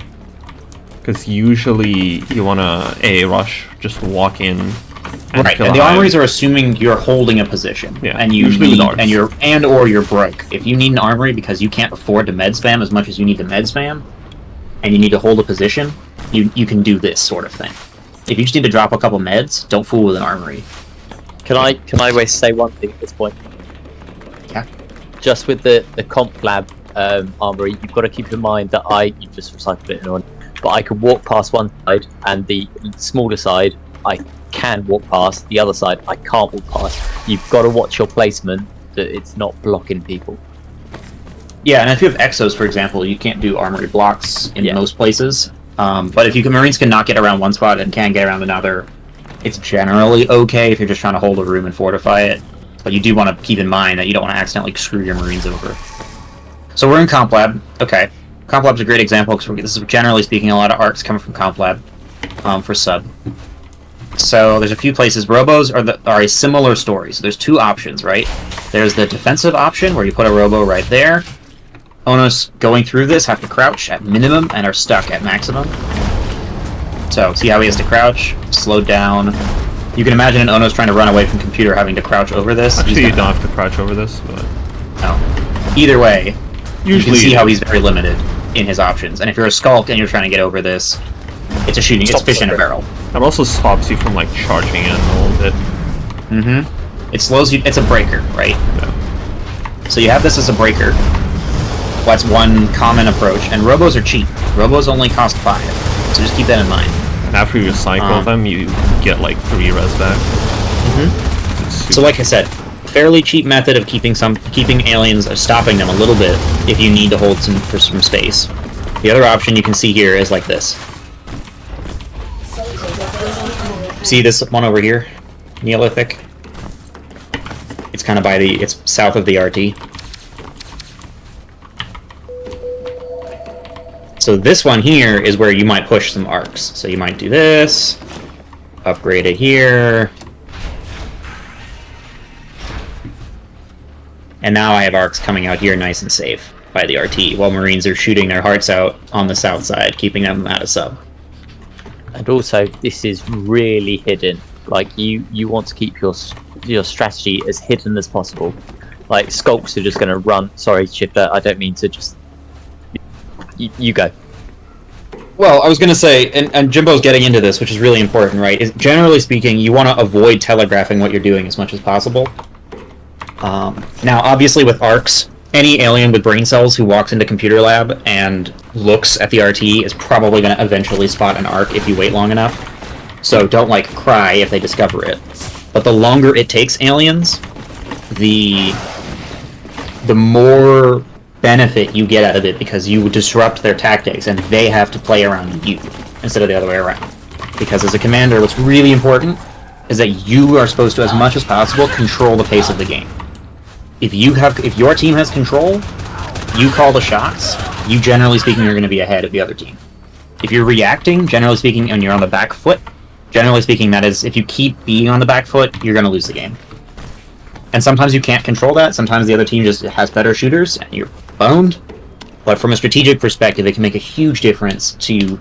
Because usually you want to A, rush, just walk in. And right, and the armories are assuming you're holding a position. Yeah, and you usually need, with arcs. or you're broke. If you need an armory because you can't afford to med spam as much as you need to med spam, and you need to hold a position, you can do this sort of thing. If you just need to drop a couple meds, don't fool with an armory. Can I say one thing at this point? Yeah. Just with the comp lab armory, you've got to keep in mind that you just recycled it on, but I could walk past one side, and the smaller side I can walk past. The other side I can't walk past. You've got to watch your placement that it's not blocking people. Yeah, and if you have exos, for example, you can't do armory blocks in most places. But if Marines can not get around one spot and can get around another, it's generally okay if you're just trying to hold a room and fortify it. But you do want to keep in mind that you don't want to accidentally screw your Marines over. So we're in Comp Lab. Okay. Comp Lab's a great example because this is, generally speaking, a lot of arcs coming from Comp Lab for sub. So there's a few places. Robos are a similar story. So there's two options, right? There's the defensive option where you put a Robo right there. Onos going through this have to crouch at minimum and are stuck at maximum. So see how he has to crouch, slowed down. You can imagine an Onos trying to run away from computer having to crouch over this. Actually, you don't have to crouch over this, but... No. Either way, you can see how he's very limited in his options. And if you're a Skulk and you're trying to get over this, it's it's fish in a barrel. That also stops you from, like, charging in a little bit. Mm-hmm. It slows you, it's a breaker, right? Yeah. So you have this as a breaker. That's one common approach, and Robos are cheap. Robos only cost 5, so just keep that in mind. And after you recycle them, you get like 3 res back. Mm-hmm. So like I said, fairly cheap method of keeping aliens, stopping them a little bit if you need to hold for some space. The other option you can see here is like this. See this one over here? Neolithic? It's kind of it's south of the RT. So this one here is where you might push some arcs. So you might do this, upgrade it here, and now I have arcs coming out here nice and safe. by the RT, while Marines are shooting their hearts out on the south side, keeping them out of sub. And also, this is really hidden. Like, you want to keep your strategy as hidden as possible. Like, skulks are just going to run. Sorry, Chipper, I don't mean to just... You go. Well, I was going to say, and Jimbo's getting into this, which is really important, right? Is, generally speaking, you want to avoid telegraphing what you're doing as much as possible. Now, obviously, with ARCs, any alien with brain cells who walks into computer lab and looks at the RT is probably going to eventually spot an ARC if you wait long enough. So don't, like, cry if they discover it. But the longer it takes aliens, the more benefit you get out of it, because you disrupt their tactics and they have to play around you instead of the other way around. Because as a commander, what's really important is that you are supposed to, as much as possible, control the pace of the game. If your team has control, you call the shots, you, generally speaking, are going to be ahead of the other team. If you're reacting, generally speaking, and you're on the back foot, generally speaking, that is, if you keep being on the back foot, you're going to lose the game. And sometimes you can't control that, sometimes the other team just has better shooters, and you're boned. But from a strategic perspective, it can make a huge difference to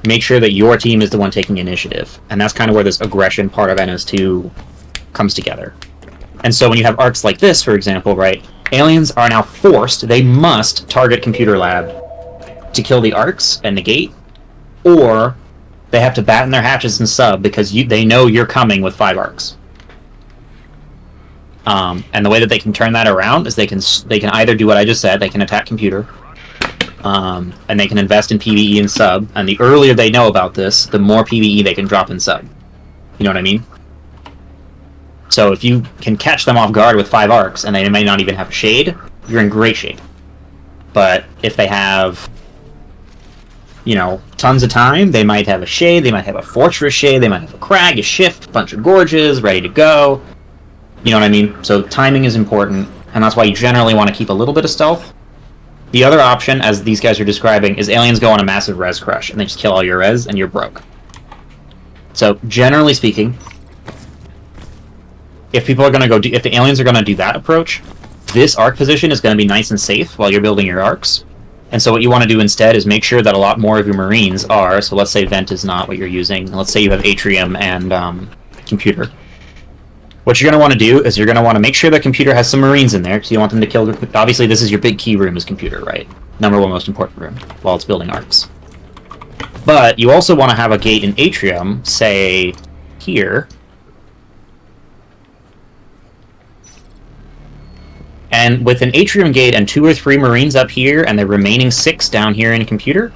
make sure that your team is the one taking initiative. And that's kind of where this aggression part of NS2 comes together. And so when you have arcs like this, for example, right, aliens are now forced, they must target computer lab to kill the arcs and negate, or they have to batten their hatches and sub because they know you're coming with 5 arcs. And the way that they can turn that around is they can either do what I just said, they can attack computer, and they can invest in PvE and sub, and the earlier they know about this, the more PvE they can drop in sub. You know what I mean? So if you can catch them off guard with 5 arcs, and they may not even have a shade, you're in great shape. But if they have, you know, tons of time, they might have a shade, they might have a fortress shade, they might have a crag, a shift, a bunch of gorges, ready to go. You know what I mean? So timing is important, and that's why you generally want to keep a little bit of stealth. The other option, as these guys are describing, is aliens go on a massive res crush, and they just kill all your res, and you're broke. So, generally speaking, if people are going to go if the aliens are going to do that approach, this arc position is going to be nice and safe while you're building your arcs. And so what you want to do instead is make sure that a lot more of your Marines are, so let's say Vent is not what you're using, let's say you have Atrium and computer. What you're going to want to do is you're going to want to make sure that computer has some Marines in there, because you want them to kill... Obviously, this is your big key room, is computer, right? Number 1 most important room, while it's building arcs. But you also want to have a gate in Atrium, say, here. And with an Atrium gate and 2 or 3 Marines up here, and the remaining 6 down here in computer,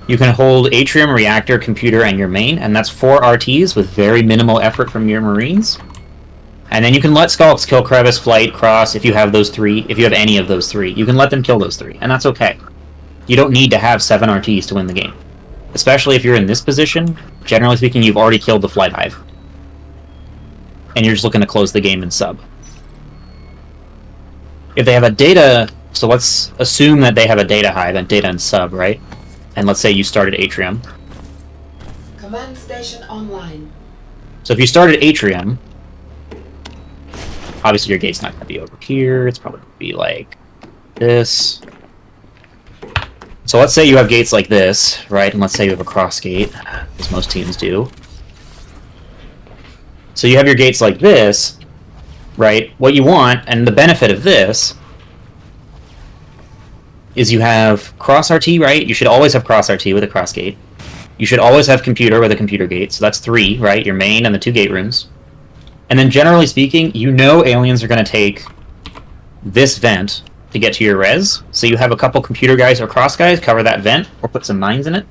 you can hold Atrium, Reactor, Computer, and your main, and that's 4 RTs with very minimal effort from your Marines. And then you can let Skulks kill Crevice, Flight, Cross, if you have those 3, if you have any of those 3. You can let them kill those 3, and that's okay. You don't need to have 7 RTs to win the game. Especially if you're in this position, generally speaking, you've already killed the Flight Hive. And you're just looking to close the game in sub. If they have a data... So let's assume that they have a data hive and data and sub, right? And let's say you started Atrium. Command station online. So if you started Atrium... Obviously your gate's not going to be over here, it's probably going to be like this. So let's say you have gates like this, right? And let's say you have a cross gate, as most teams do. So you have your gates like this, right? What you want, and the benefit of this, is you have cross RT, right? You should always have cross RT with a cross gate. You should always have computer with a computer gate, so that's 3, right? Your main and the 2 gate rooms. And then generally speaking, you know aliens are going to take this vent to get to your res, so you have a couple computer guys or cross guys cover that vent, or put some mines in it.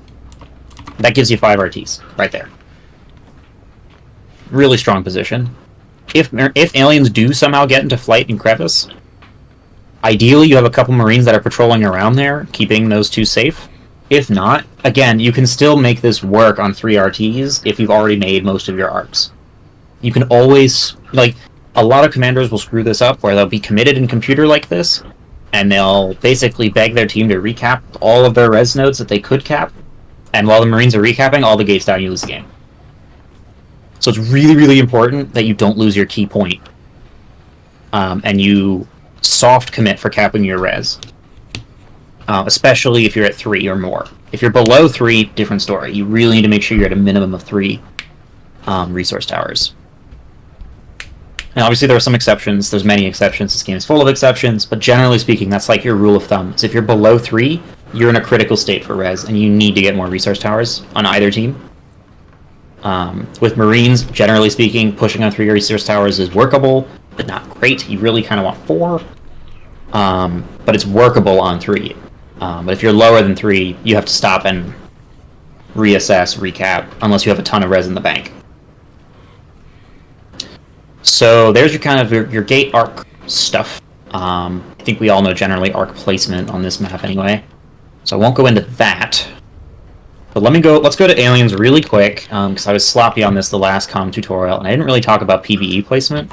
That gives you 5 RTs, right there. Really strong position. If aliens do somehow get into Flight and Crevice, ideally you have a couple Marines that are patrolling around there, keeping those 2 safe. If not, again, you can still make this work on 3 RTs if you've already made most of your arcs. You can always, like, a lot of commanders will screw this up, where they'll be committed in computer like this, and they'll basically beg their team to recap all of their res nodes that they could cap, and while the Marines are recapping, all the gates down, you lose the game. So it's really, really important that you don't lose your key point, and you soft commit for capping your res. especially if you're at 3 or more. If you're below 3, different story. You really need to make sure you're at a minimum of 3 resource towers. And obviously there are some exceptions. There's many exceptions. This game is full of exceptions, but generally speaking, that's like your rule of thumb. So if you're below 3, you're in a critical state for res, and you need to get more resource towers on either team. With Marines, generally speaking, pushing on 3 resource towers is workable, but not great. You really kind of want 4, but it's workable on 3. But if you're lower than 3, you have to stop and reassess, recap, unless you have a ton of res in the bank. So there's your kind of your gate arc stuff. I think we all know generally arc placement on this map anyway, so I won't go into that. But let's go to aliens really quick, because I was sloppy on this the last comm tutorial, and I didn't really talk about PvE placement.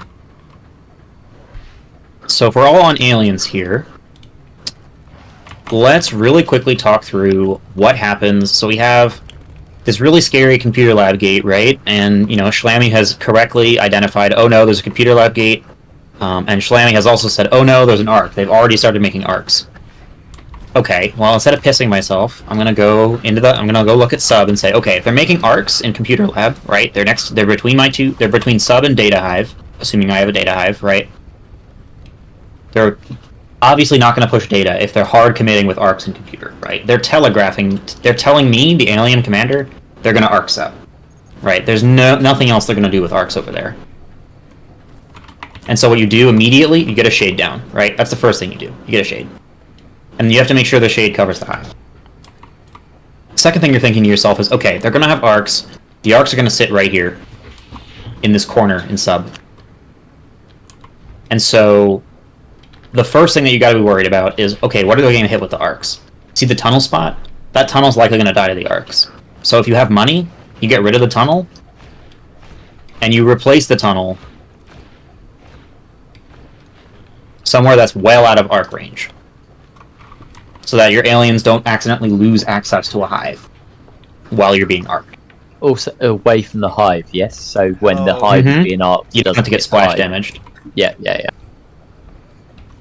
So if we're all on aliens here, let's really quickly talk through what happens. So we have this really scary computer lab gate, right? And, Schlammy has correctly identified, oh no, there's a computer lab gate. And Schlammy has also said, oh no, there's an arc. They've already started making arcs. Okay, well, instead of pissing myself, I'm gonna go look at sub and say, okay, if they're making arcs in computer lab, right? They're between sub and data hive, assuming I have a data hive, right? They're obviously not going to push data if they're hard committing with arcs in computer, right? They're telling me, the alien commander, they're going to arc sub, right? There's nothing else they're going to do with arcs over there. And so what you do immediately, you get a shade down, right? That's the first thing you do. You get a shade. And you have to make sure the shade covers the hive. Second thing you're thinking to yourself is, okay, they're going to have arcs. The arcs are going to sit right here in this corner in sub. And so the first thing that you got to be worried about is, okay, what are they going to hit with the arcs? See the tunnel spot? That tunnel's likely going to die to the arcs. So if you have money, you get rid of the tunnel, and you replace the tunnel somewhere that's well out of arc range, so that your aliens don't accidentally lose access to a hive while you're being arced. Also, away from the hive, yes? So when the hive is being arced, you don't have to get splash damaged. Yeah.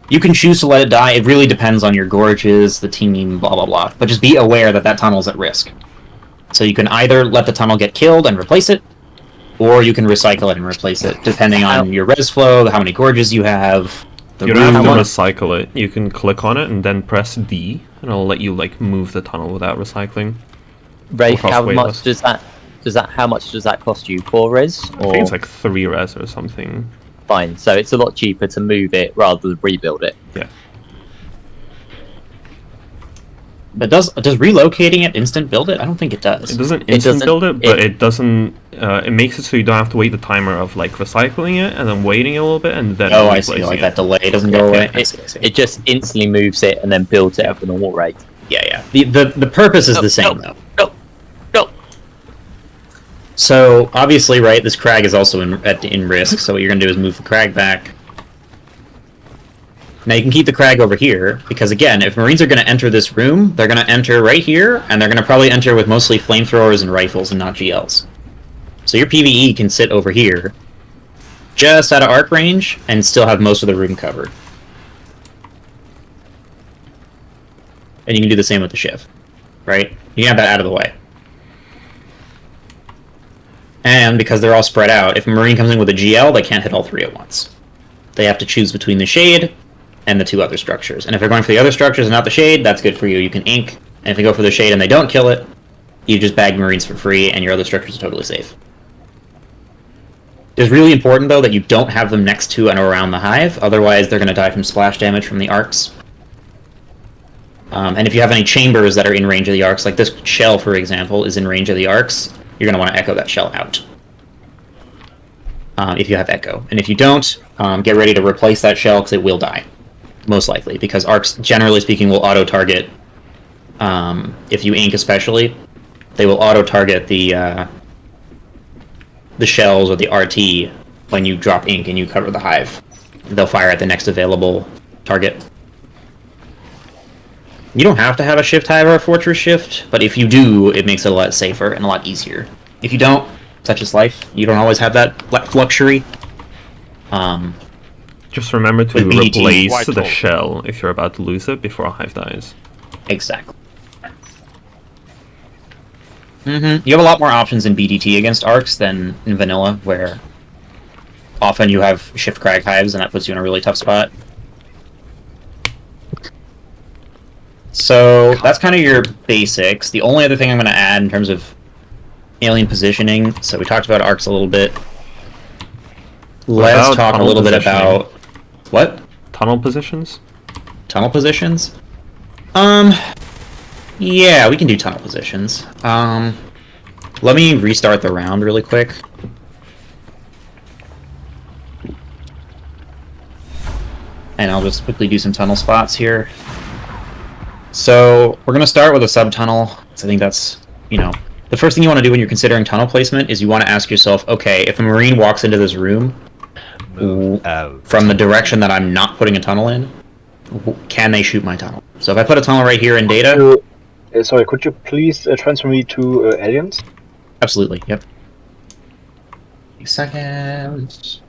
You can choose to let it die. It really depends on your gorges, the team, blah, blah, blah. But just be aware that that tunnel's at risk. So you can either let the tunnel get killed and replace it, or you can recycle it and replace it, depending on your res flow, how many gorges you have. You don't have to recycle it. You can click on it and then press D, and it'll let you move the tunnel without recycling. Rafe, how much does that cost you? 4 res? Or... I think it's like 3 res or something. Fine, so it's a lot cheaper to move it rather than rebuild it. Yeah. But does relocating it instant build it? I don't think it does. It doesn't instant build it, but it doesn't. It makes it so you don't have to wait the timer of recycling it and then waiting a little bit and then. Oh, I see. That delay doesn't go away. It just instantly moves it and then builds it at the normal rate. Yeah. The purpose is the same though. No. So obviously, right, this crag is also in risk. So what you're gonna do is move the crag back. Now you can keep the crag over here, because again, if Marines are going to enter this room, they're going to enter right here, and they're going to probably enter with mostly flamethrowers and rifles and not GLs. So your PvE can sit over here, just out of arc range, and still have most of the room covered. And you can do the same with the Shiv, right? You can have that out of the way. And because they're all spread out, if a Marine comes in with a GL, they can't hit all 3 at once. They have to choose between the Shade and the 2 other structures. And if they're going for the other structures and not the Shade, that's good for you. You can ink. And if they go for the Shade and they don't kill it, you just bag Marines for free, and your other structures are totally safe. It's really important, though, that you don't have them next to and around the hive. Otherwise, they're going to die from splash damage from the arcs. And if you have any chambers that are in range of the arcs, like this shell, for example, is in range of the arcs, you're going to want to echo that shell out. If you have echo. And if you don't, get ready to replace that shell, because it will die. Most likely, because arcs, generally speaking, will auto-target, if you ink especially, they will auto-target the shells or the RT when you drop ink and you cover the hive. They'll fire at the next available target. You don't have to have a shift hive or a fortress shift, but if you do, it makes it a lot safer and a lot easier. If you don't, such is life. You don't always have that luxury. Just remember to replace the shell if you're about to lose it before a hive dies. Exactly. You have a lot more options in BDT against arcs than in vanilla, where often you have shift crag hives, and that puts you in a really tough spot. So that's kind of your basics. The only other thing I'm going to add in terms of alien positioning, so we talked about arcs a little bit. Let's talk a little bit about... What? Tunnel positions? Tunnel positions? Yeah, we can do tunnel positions. Let me restart the round really quick. And I'll just quickly do some tunnel spots here. So, we're going to start with a sub-tunnel. So I think that's, you know... The first thing you want to do when you're considering tunnel placement is you want to ask yourself, okay, if a Marine walks into this room from the direction that I'm not putting a tunnel in, can they shoot my tunnel? So if I put a tunnel right here in data... Sorry, could you please transfer me to aliens? Absolutely, yep. Seconds.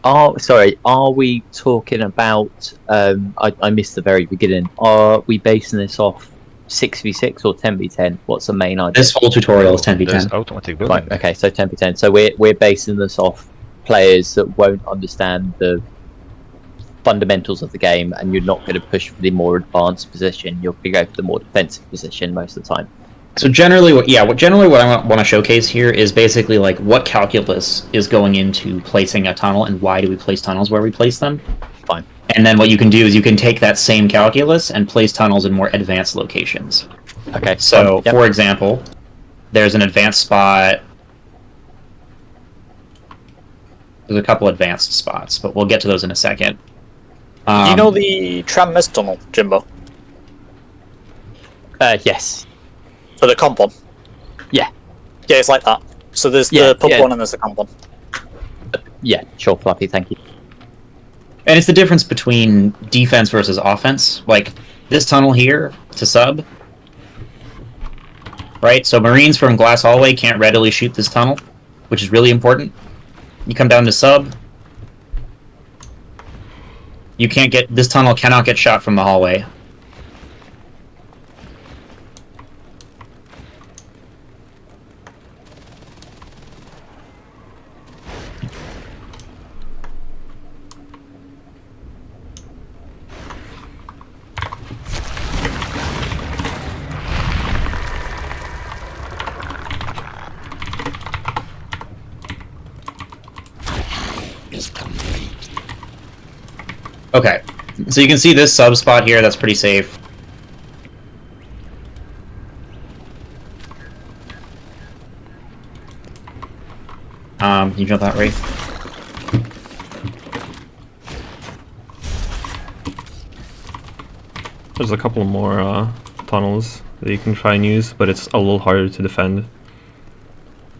Oh, sorry. Are we talking about? I missed the very beginning. Are we basing this off 6v6 or 10v10? What's the main idea? This whole tutorial is 10v10. There's automatic building. Right. Okay. So 10v10. So we're basing this off players that won't understand the fundamentals of the game, and you're not going to push for the more advanced position. You're going to go for the more defensive position most of the time. So generally, what I want to showcase here is basically like what calculus is going into placing a tunnel and why do we place tunnels where we place them. Fine. And then what you can do is you can take that same calculus and place tunnels in more advanced locations. Okay. So, for example, there's an advanced spot. There's a couple advanced spots, but we'll get to those in a second. Do you know the tram mess tunnel, Jimbo? Yes. For the comp one? Yeah. Yeah, it's like that. So there's the pub one and there's the comp one. Yeah, sure, Fluffy, thank you. And it's the difference between defense versus offense. Like, this tunnel here to sub, right? So Marines from Glass Hallway can't readily shoot this tunnel, which is really important. You come down to sub, you can't get... This tunnel cannot get shot from the hallway. Okay, so you can see this sub spot here, that's pretty safe. Can you jump that, Wraith? There's a couple more tunnels that you can try and use, but it's a little harder to defend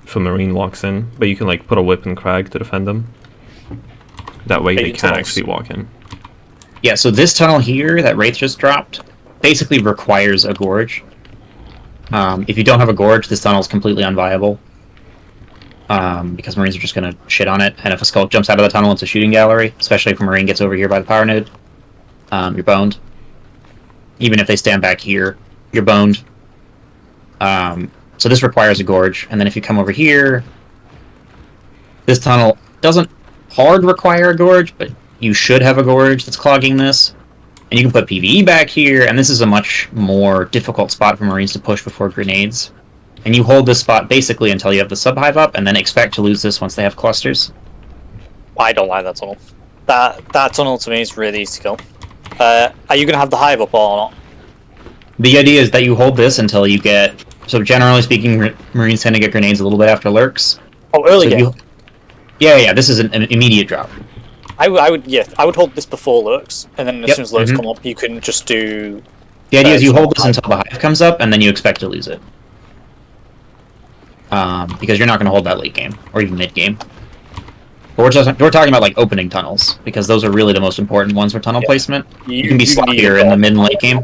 if a Marine walks in. But you can like put a whip and crag to defend them. That way they can't actually walk in. Yeah, so this tunnel here that Wraith just dropped basically requires a gorge. If you don't have a gorge, this tunnel is completely unviable. Because Marines are just going to shit on it, and if a Skulk jumps out of the tunnel, it's a shooting gallery, especially if a Marine gets over here by the power node. You're boned. Even if they stand back here, you're boned. So this requires a gorge, and then if you come over here, this tunnel doesn't hard require a gorge, but you should have a gorge that's clogging this. And you can put PvE back here, and this is a much more difficult spot for Marines to push before grenades. And you hold this spot basically until you have the sub-hive up, and then expect to lose this once they have clusters. I don't like that tunnel. That tunnel to me is really easy to kill. Are you going to have the hive up or not? The idea is that you hold this until you get... So generally speaking, Marines tend to get grenades a little bit after lurks. Oh, early game? Yeah, this is an immediate drop. I would hold this before lurks, and then as soon as lurks come up, you can just do... The idea is you hold this until the hive comes up, and then you expect to lose it. Because you're not going to hold that late game, or even mid game. But we're talking about like opening tunnels, because those are really the most important ones for tunnel placement. You can be sloppier in the mid and late game.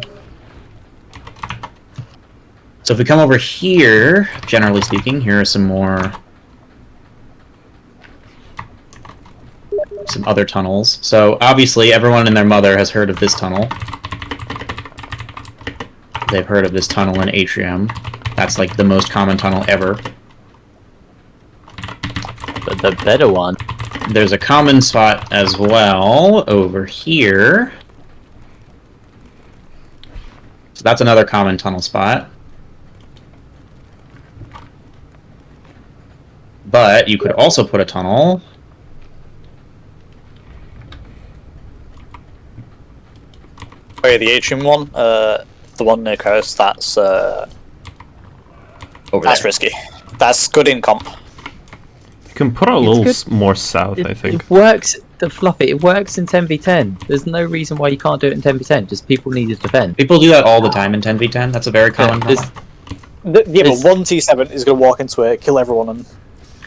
So if we come over here, generally speaking, here are some other tunnels. So obviously everyone and their mother has heard of this tunnel. they've heard of this tunnel in Atrium. That's like the most common tunnel ever. But the better one. There's a common spot as well over here. So that's another common tunnel spot. But you could also put a tunnel. Okay, the atrium one, the one near coast, that's Over there. risky. That's good in comp. You can put it a It's little good. more south, I think. It works. The Fluffy. It works in 10v10. There's no reason why you can't do it in 10v10. Just people need to defend. People do that all the time in 10v10. That's a very common there's- tunnel. Yeah, but It's- one T7 is going to walk into it, kill everyone, and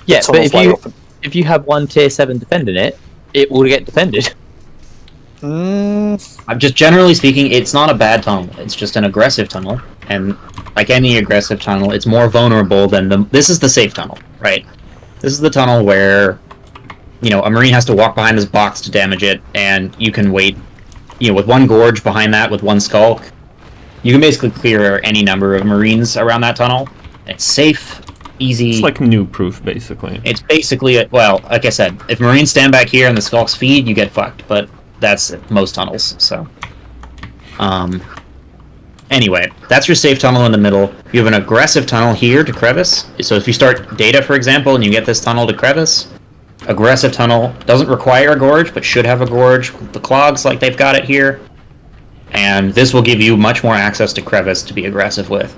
Yeah, the but tunnels wide open. if you have one tier 7 defending it, it will get defended. I'm just generally speaking, it's not a bad tunnel. It's just an aggressive tunnel, and like any aggressive tunnel, it's more vulnerable than the. This is the safe tunnel, right? This is the tunnel where, you know, a Marine has to walk behind this box to damage it, and you can wait, you know, with one gorge behind that, with one skulk, you can basically clear any number of Marines around that tunnel. It's safe, easy. It's like new proof, basically. It's basically, well, like I said, if Marines stand back here and the skulks feed, you get fucked, but that's most tunnels, so. Anyway, that's your safe tunnel in the middle. You have an aggressive tunnel here to Crevice. So if you start data, for example, and you get this tunnel to Crevice, aggressive tunnel doesn't require a gorge, but should have a gorge with the clogs like they've got it here. And this will give you much more access to Crevice to be aggressive with.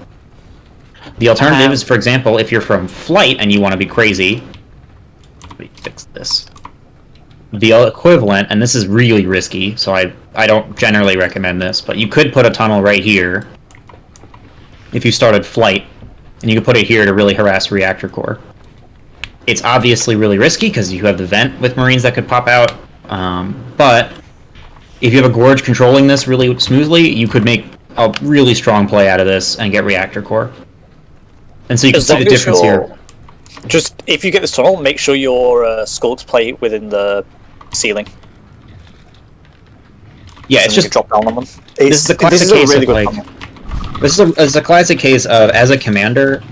The alternative is, for example, if you're from Flight and you want to be crazy. Let me fix this. The equivalent, and this is really risky, so I don't generally recommend this, but you could put a tunnel right here if you started Flight, and you could put it here to really harass Reactor Core. It's obviously really risky because you have the vent with Marines that could pop out, but if you have a gorge controlling this really smoothly, you could make a really strong play out of this and get Reactor Core. And so you can As see long the as difference you're- here. Just, if you get this tunnel, make sure your skulks play within the ceiling. Yeah, So it's you just can drop down on them. this is a classic case of like tunnel. it's a classic case of, as a commander,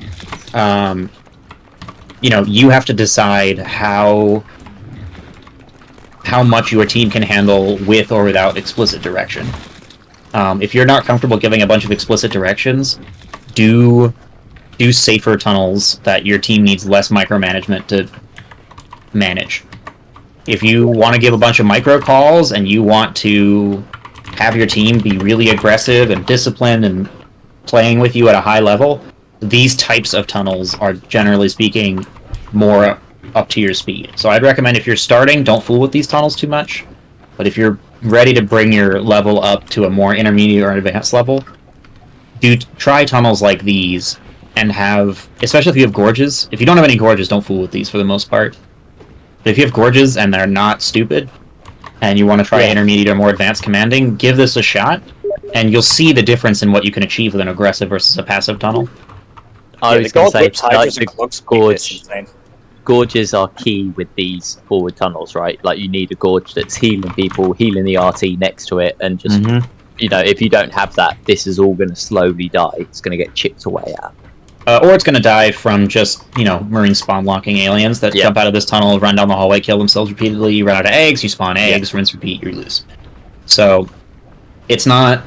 you know, you have to decide how much your team can handle with or without explicit direction. If you're not comfortable giving a bunch of explicit directions, do safer tunnels that your team needs less micromanagement to manage. If you want to give a bunch of micro calls and you want to have your team be really aggressive and disciplined and playing with you at a high level, these types of tunnels are, generally speaking, more up to your speed. So I'd recommend, if you're starting, don't fool with these tunnels too much. But if you're ready to bring your level up to a more intermediate or advanced level, try tunnels like these and have, especially if you have gorges. If you don't have any gorges, don't fool with these for the most part. But if you have gorges and they're not stupid, and you want to try intermediate or more advanced commanding, give this a shot, and you'll see the difference in what you can achieve with an aggressive versus a passive tunnel. I was going to say, like, the gorge. gorges are key with these forward tunnels, right? Like, you need a gorge that's healing people, healing the RT next to it, and just, you know, if you don't have that, this is all going to slowly die. It's going to get chipped away at. Or it's going to die from just, you know, Marine spawn locking aliens that jump out of this tunnel, run down the hallway, kill themselves repeatedly. You run out of eggs, you spawn eggs, rinse, repeat, you lose. So, it's not.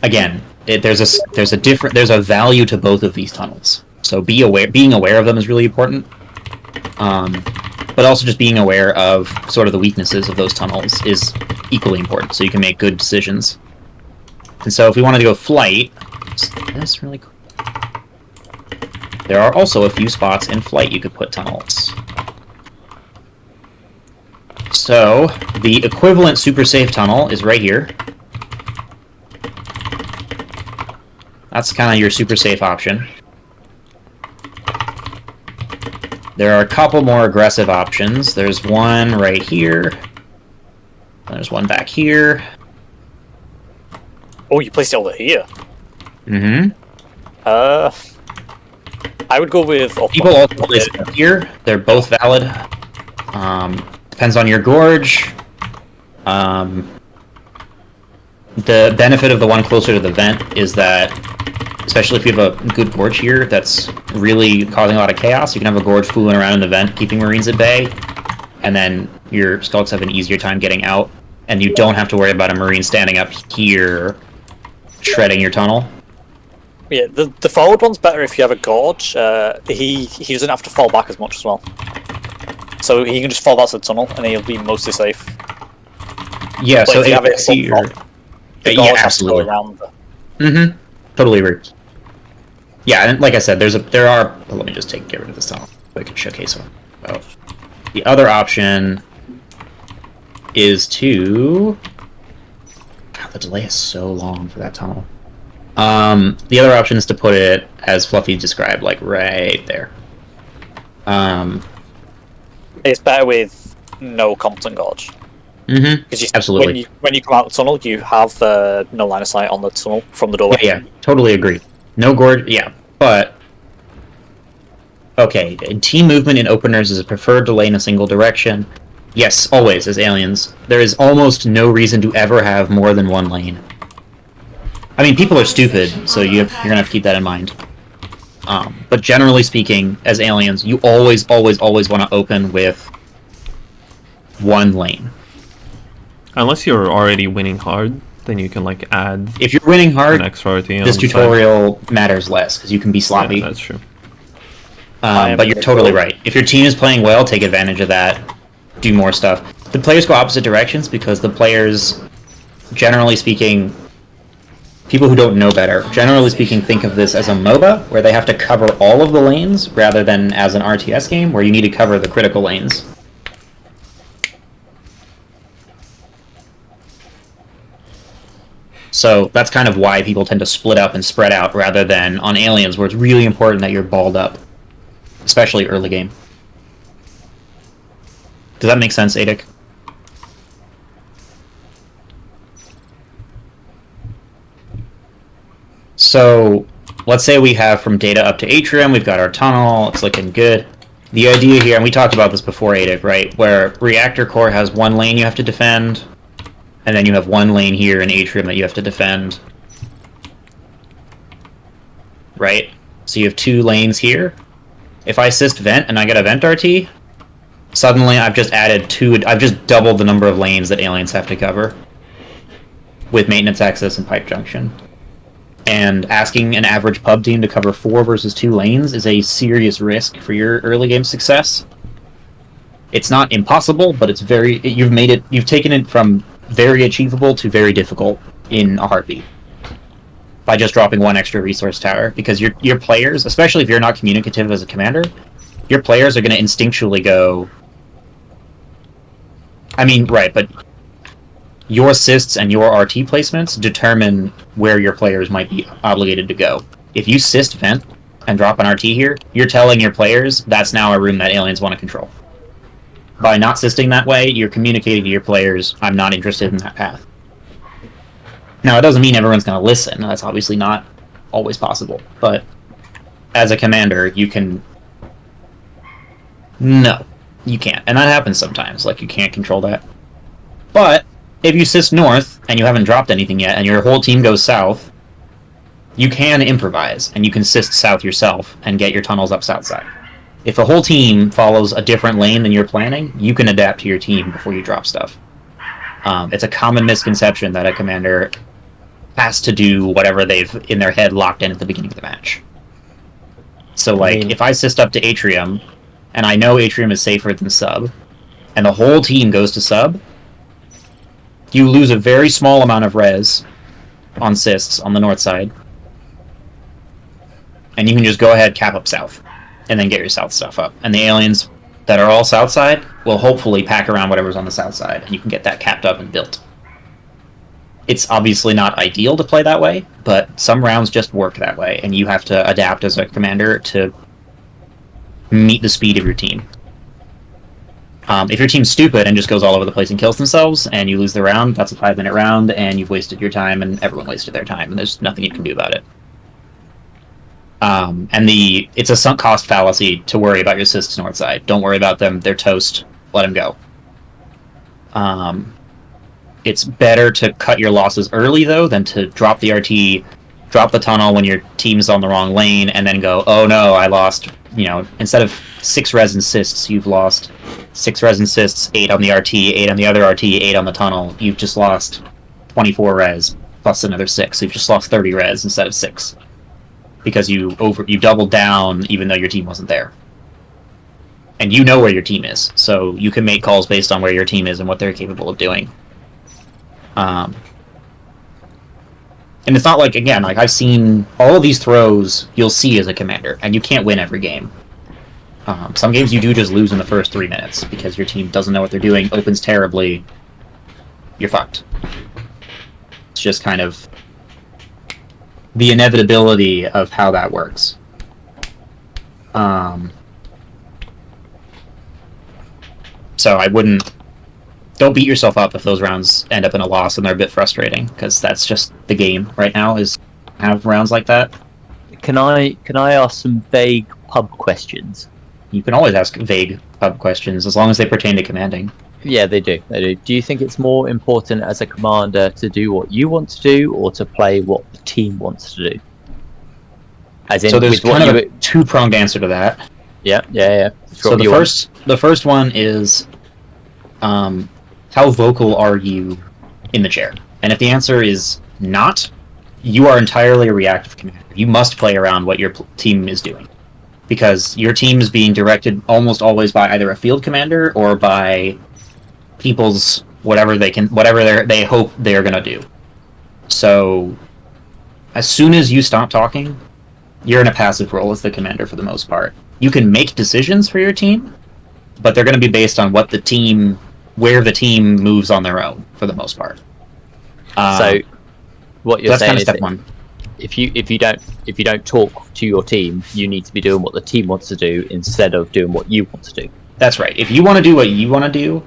Again, there's a value to both of these tunnels. So being aware of them is really important. But also just being aware of sort of the weaknesses of those tunnels is equally important, so you can make good decisions. And so if we wanted to go Flight, that's really cool. There are also a few spots in Flight you could put tunnels. So, the equivalent super safe tunnel is right here. That's kind of your super safe option. There are a couple more aggressive options. There's one right here. There's one back here. Oh, you placed it over here. Mm-hmm. I would go with... People also place it here. They're both valid. Depends on your gorge. The benefit of the one closer to the vent is that, especially if you have a good gorge here that's really causing a lot of chaos, you can have a gorge fooling around in the vent, keeping Marines at bay, and then your Skulks have an easier time getting out, and you don't have to worry about a Marine standing up here shredding your tunnel. Yeah, the forward one's better if you have a gorge. He doesn't have to fall back as much as well. So he can just fall back to the tunnel, and he'll be mostly safe. Yeah, But so if you have it AXC up or... top, the Yeah, gorge has to absolutely. go around the... Mm-hmm. Totally agree. Yeah, and like I said, there are... Well, let me just get rid of this tunnel so I can showcase one. Oh. The other option is to... God, the delay is so long for that tunnel. The other option is to put it, as Fluffy described, like right there. It's better with no competent gorge. Mm-hmm. Because Absolutely. when you come out the tunnel, you have no line of sight on the tunnel from the doorway. Yeah, totally agree. No gorge, yeah, but... Okay, team movement in openers is a preferred delay in a single direction. Yes, always, as aliens. There is almost no reason to ever have more than one lane. I mean, people are stupid, so you're gonna have to keep that in mind. But generally speaking, as aliens, you always want to open with one lane. Unless you're already winning hard, then you can like add If you're winning hard, an extra RT on this the side. tutorial matters less, because you can be sloppy. Yeah, that's true. But you're totally right. If your team is playing well, take advantage of that. Do more stuff. The players go opposite directions because the players, generally speaking, people who don't know better, generally speaking, think of this as a MOBA, where they have to cover all of the lanes, rather than as an RTS game, where you need to cover the critical lanes. So that's kind of why people tend to split up and spread out, rather than on Aliens, where it's really important that you're balled up. Especially early game. Does that make sense, Adic? So, let's say we have from data up to atrium, we've got our tunnel, it's looking good. The idea here, and we talked about this before, Adic, right? Where reactor core has one lane you have to defend, and then you have one lane here in atrium that you have to defend. Right? So you have two lanes here. If I assist vent and I get a vent RT, suddenly I've just I've just doubled the number of lanes that aliens have to cover with maintenance access and pipe junction. And asking an average pub team to cover 4 versus 2 lanes is a serious risk for your early game success. It's not impossible, but it's you've taken it from very achievable to very difficult in a heartbeat. By just dropping one extra resource tower, because your players, especially if you're not communicative as a commander, your players are going to instinctually go... I mean, right, but your assists and your RT placements determine where your players might be obligated to go. If you assist vent and drop an RT here, you're telling your players that's now a room that aliens want to control. By not assisting that way, you're communicating to your players, I'm not interested in that path. Now, it doesn't mean everyone's going to listen. That's obviously not always possible. But as a commander, you can... No, you can't. And that happens sometimes. Like, you can't control that. But if you assist north, and you haven't dropped anything yet, and your whole team goes south, you can improvise, and you can assist south yourself, and get your tunnels up south side. If a whole team follows a different lane than you're planning, you can adapt to your team before you drop stuff. It's a common misconception that a commander has to do whatever they've in their head locked in at the beginning of the match. So, like, if I assist up to atrium, and I know atrium is safer than sub, and the whole team goes to sub, you lose a very small amount of res on assists on the north side, and you can just go ahead, cap up south, and then get your south stuff up. And the aliens that are all south side will hopefully pack around whatever's on the south side, and you can get that capped up and built. It's obviously not ideal to play that way, but some rounds just work that way, and you have to adapt as a commander to meet the speed of your team. If your team's stupid and just goes all over the place and kills themselves, and you lose the round, that's a 5-minute round, and you've wasted your time, and everyone wasted their time, and there's nothing you can do about it. It's a sunk cost fallacy to worry about your assists north side. Don't worry about them, they're toast, let them go. It's better to cut your losses early, though, than to drop the RT, drop the tunnel when your team's on the wrong lane, and then go, oh no, I lost, instead of 6 res assists, you've lost 6 res assists, 8 on the RT, 8 on the other RT, 8 on the tunnel. You've just lost 24 res, plus another 6. So you've just lost 30 res instead of 6. Because you doubled down even though your team wasn't there. And you know where your team is, so you can make calls based on where your team is and what they're capable of doing. And it's not like, again, like I've seen all of these throws you'll see as a commander, and you can't win every game. Some games you do just lose in the first 3 minutes because your team doesn't know what they're doing, opens terribly, you're fucked. It's just kind of the inevitability of how that works. So I wouldn't... Don't beat yourself up if those rounds end up in a loss and they're a bit frustrating, because that's just the game right now, is have rounds like that. Can I ask some vague pub questions? You can always ask vague pub questions, as long as they pertain to commanding. Yeah, they do. They do. Do you think it's more important as a commander to do what you want to do, or to play what the team wants to do? As in, so there's with kind of a two-pronged answer to that. Yeah. So the first one is, how vocal are you in the chair? And if the answer is not, you are entirely a reactive commander. You must play around what your team is doing, because your team is being directed almost always by either a field commander or by people's whatever they hope they're gonna do. So as soon as you stop talking, you're in a passive role as the commander for the most part. You can make decisions for your team, but they're going to be based on where the team moves on their own for the most part. So what you're saying kind of is step that one. if you don't talk to your team, you need to be doing what the team wants to do instead of doing what you want to do. That's right. If you want to do what you want to do,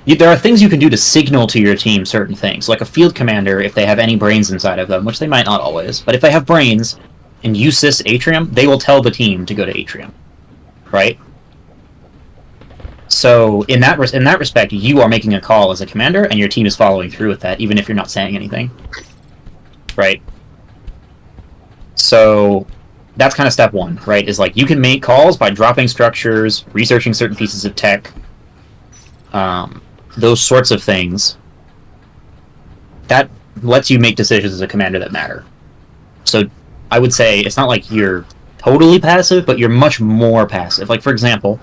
there are things you can do to signal to your team certain things. Like a field commander, if they have any brains inside of them, which they might not always, but if they have brains and you sys Atrium, they will tell the team to go to Atrium. Right? So in that respect, you are making a call as a commander, and your team is following through with that, even if you're not saying anything. Right? So that's kind of step one, right? Is like you can make calls by dropping structures, researching certain pieces of tech, those sorts of things. That lets you make decisions as a commander that matter. So I would say it's not like you're totally passive, but you're much more passive. Like, for example,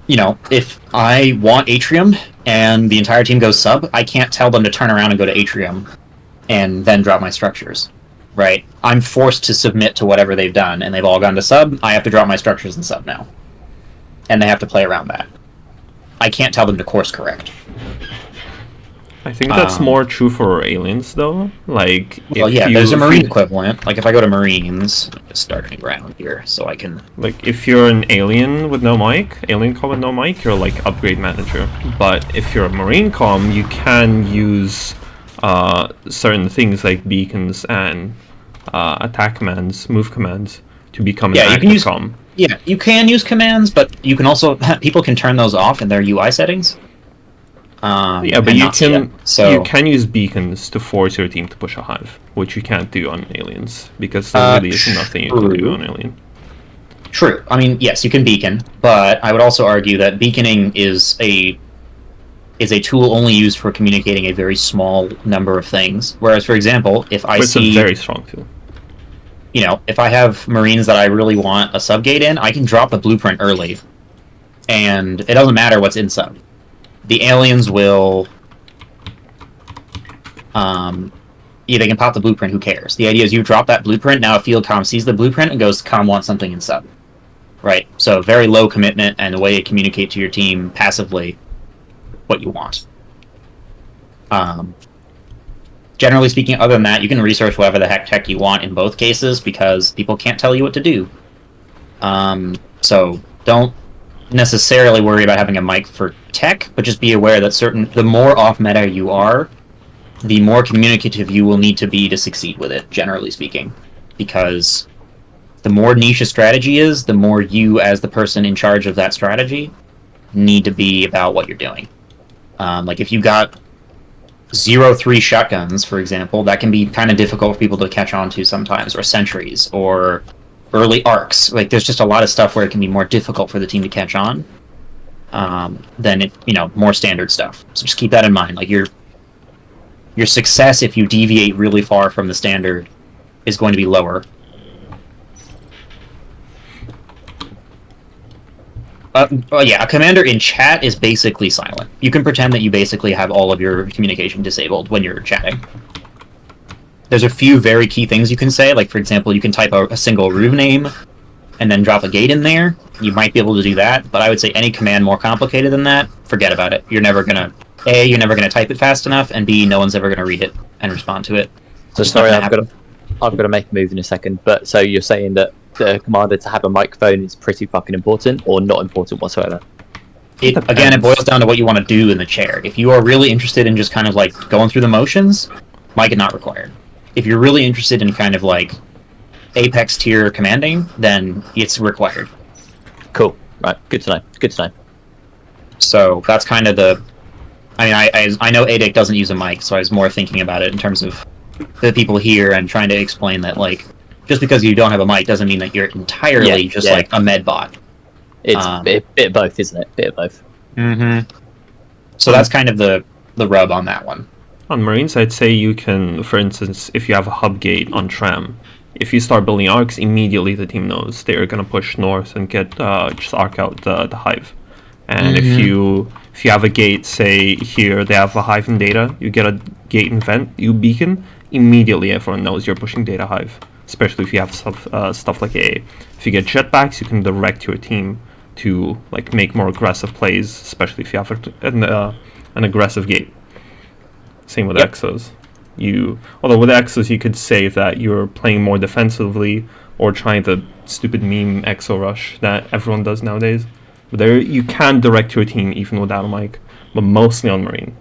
if I want Atrium and the entire team goes sub, I can't tell them to turn around and go to Atrium and then drop my structures, right? I'm forced to submit to whatever they've done, and they've all gone to sub. I have to drop my structures and sub now. And they have to play around that. I can't tell them to course correct. I think that's more true for aliens, though. Like, there's a Marine equivalent. Like, if I go to Marines, just start a new round here, so I can... Like, if you're an alien with no mic, alien com with no mic, you're like upgrade manager. But if you're a Marine com, you can use certain things like beacons and attack commands, move commands to become an active com. Yeah, you can use commands, but you can also... People can turn those off in their UI settings. But you can use beacons to force your team to push a hive, which you can't do on aliens, because there really is nothing you can do on alien. True. I mean, yes, you can beacon, but I would also argue that beaconing is a tool only used for communicating a very small number of things. Whereas, for example, if I see... It's a very strong tool. If I have Marines that I really want a subgate in, I can drop the blueprint early, and it doesn't matter what's in sub. The aliens will... they can pop the blueprint, who cares? The idea is you drop that blueprint, now a field comm sees the blueprint and goes, comm wants something in sub. Right? So very low commitment and a way to communicate to your team passively what you want. Generally speaking, other than that, you can research whatever the heck tech you want in both cases, because people can't tell you what to do. So don't necessarily worry about having a mic for tech, but just be aware that the more off meta you are, the more communicative you will need to be to succeed with it, generally speaking. Because the more niche a strategy is, the more you, as the person in charge of that strategy, need to be about what you're doing. Like, if you got 0-3 shotguns, for example, that can be kind of difficult for people to catch on to sometimes, or sentries, or early arcs. Like, there's just a lot of stuff where it can be more difficult for the team to catch on than more standard stuff. So just keep that in mind. Like, your success if you deviate really far from the standard is going to be lower. Yeah, a commander in chat is basically silent. You can pretend that you basically have all of your communication disabled when you're chatting. There's a few very key things you can say, like, for example, you can type a single room name and then drop a gate in there. You might be able to do that, but I would say any command more complicated than that, forget about it. You're never gonna type it fast enough, and B, no one's ever gonna read it and respond to it. So sorry, I've got to make a move in a second. But so you're saying that the commander to have a microphone is pretty fucking important, or not important whatsoever? Again, it boils down to what you want to do in the chair. If you are really interested in just kind of like going through the motions, mic is not required. If you're really interested in kind of like apex tier commanding, then it's required. Cool. Right. Good to know. Good to know. So that's kind of the. I mean, I know ADIC doesn't use a mic, so I was more thinking about it in terms of the people here and trying to explain that, like, just because you don't have a mic doesn't mean that you're entirely like a med bot. It's a bit of both, isn't it? Bit of both. Mm-hmm. So that's kind of the rub on that one. On Marines, I'd say you can, for instance, if you have a hub gate on Tram, if you start building arcs, immediately the team knows they're going to push north and get just arc out the hive. And if you have a gate, say here they have a hive in data, you get a gate in vent, you beacon, immediately everyone knows you're pushing data hive. Especially if you have stuff like AA. If you get jetpacks, you can direct your team to like make more aggressive plays, especially if you have an aggressive gate. Same with exos. Although with exos you could say that you're playing more defensively or trying the stupid meme exo rush that everyone does nowadays. But there you can direct your team even without a mic, but mostly on Marine.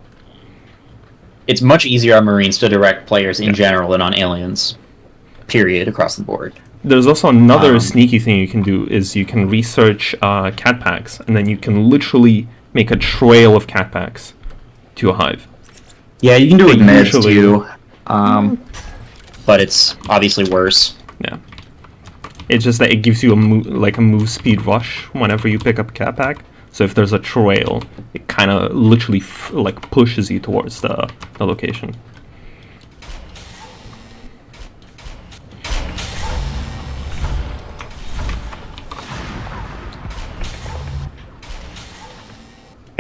It's much easier on Marines to direct players in general than on aliens. Period, across the board. There's also another sneaky thing you can do is you can research cat packs, and then you can literally make a trail of cat packs to a hive. Yeah, you can do it with meds too, but it's obviously worse. Yeah, it's just that it gives you a move speed rush whenever you pick up a cat pack. So if there's a trail, it kind of literally pushes you towards the location.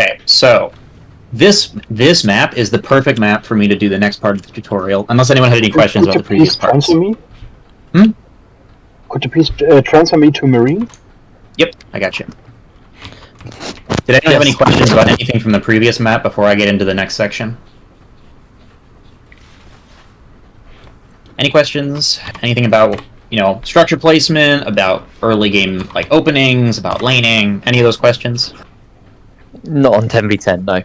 Okay, so this map is the perfect map for me to do the next part of the tutorial, unless anyone had any questions about the previous parts. Could you please transfer me? Could you please transfer me to Marine? Yep, I got you. Did anyone have any questions about anything from the previous map before I get into the next section? Any questions? Anything about, structure placement, about early game, like, openings, about laning, any of those questions? Not on 10v10, no.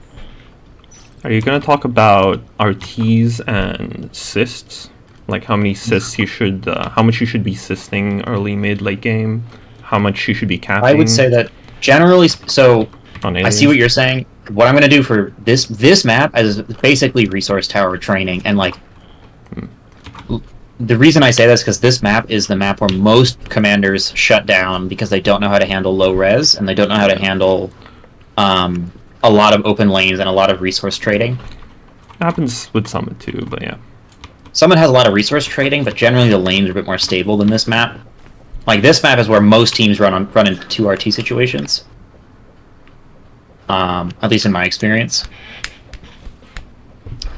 Are you going to talk about RTs and cysts? Like how many cysts you should, how much you should be cysting early, mid, late game? How much you should be capping? I would say that generally, so I see what you're saying. What I'm going to do for this map is basically resource tower training, and like the reason I say this is because this map is the map where most commanders shut down because they don't know how to handle low res and they don't know how to handle a lot of open lanes and a lot of resource trading. It happens with Summit too, but yeah. Summit has a lot of resource trading, but generally the lanes are a bit more stable than this map. Like, this map is where most teams run into 2 RT situations. At least in my experience.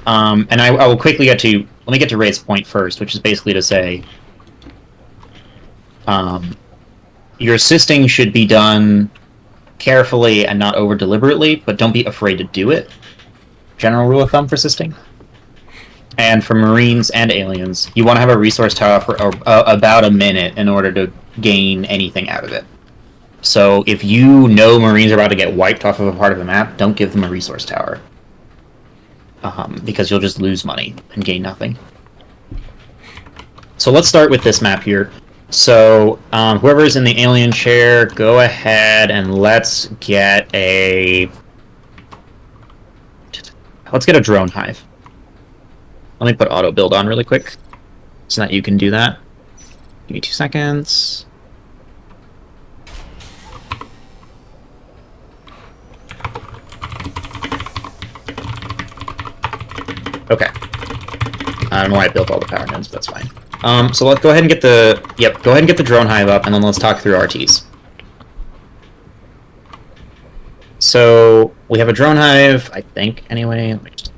And I will quickly let me get to Raid's point first, which is basically to say, your assisting should be done carefully and not over deliberately, but don't be afraid to do it. General rule of thumb for assisting. And for Marines and aliens, you want to have a resource tower for about a minute in order to gain anything out of it. So if you know Marines are about to get wiped off of a part of the map, don't give them a resource tower. Because you'll just lose money and gain nothing. So let's start with this map here. So whoever's in the alien chair, go ahead and let's get a drone hive. Let me put auto build on really quick so that you can do that. Give me 2 seconds. Okay. I don't know why I built all the power nodes, but that's fine. So let's go ahead and get the go ahead and get the drone hive up, and then let's talk through RTs. So we have a drone hive, I think. Anyway, let me just...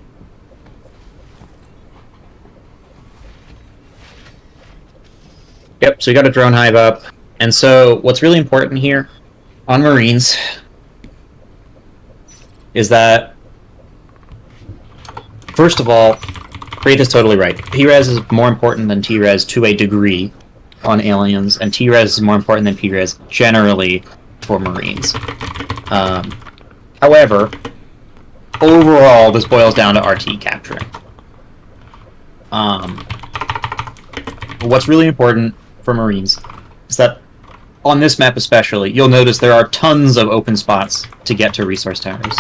Yep. So we got a drone hive up, and so what's really important here on Marines is that, first of all, Wraith is totally right. P-Res is more important than T-Res to a degree on aliens, and T-Res is more important than P-Res generally for Marines. However, overall, this boils down to RT capturing. What's really important for Marines is that on this map especially, you'll notice there are tons of open spots to get to resource towers.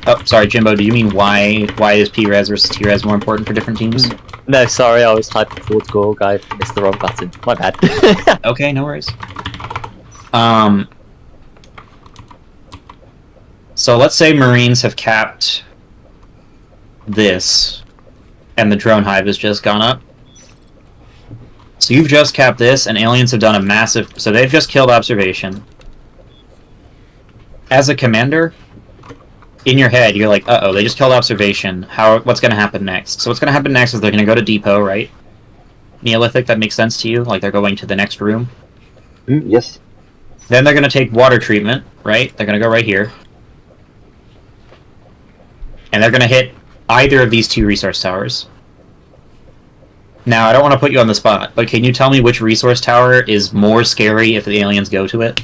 Oh, sorry, Jimbo, do you mean why is P-Res versus T-Res more important for different teams? No, sorry, I was typing towards Gorg. I missed the wrong button. My bad. Okay, no worries. So let's say Marines have capped this, and the drone hive has just gone up. So you've just capped this, and aliens have done a massive... So they've just killed observation. As a commander, in your head, you're like, uh-oh, they just killed observation. What's going to happen next? So what's going to happen next is they're going to go to depot, right? Neolithic, that makes sense to you? Like they're going to the next room? Yes. Then they're going to take water treatment, right? They're going to go right here. And they're going to hit either of these two resource towers. Now, I don't want to put you on the spot, but can you tell me which resource tower is more scary if the aliens go to it?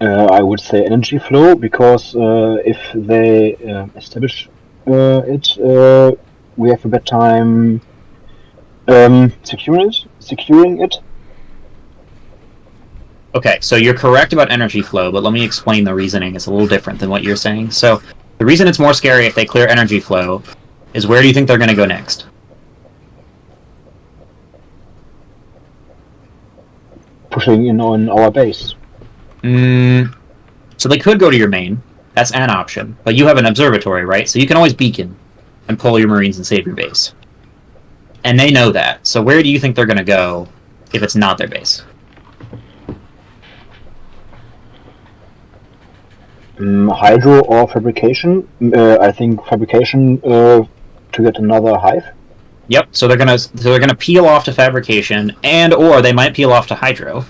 I would say energy flow, because if they establish it, we have a bad time securing it. Okay, so you're correct about energy flow, but let me explain the reasoning. It's a little different than what you're saying. So, the reason it's more scary if they clear energy flow is where do you think they're going to go next? Pushing in on our base. So they could go to your main. That's an option. But you have an observatory, right? So you can always beacon and pull your Marines and save your base. And they know that. So where do you think they're going to go if it's not their base? Hydro or fabrication. I think fabrication to get another hive. Yep. So they're gonna peel off to fabrication, or they might peel off to hydro,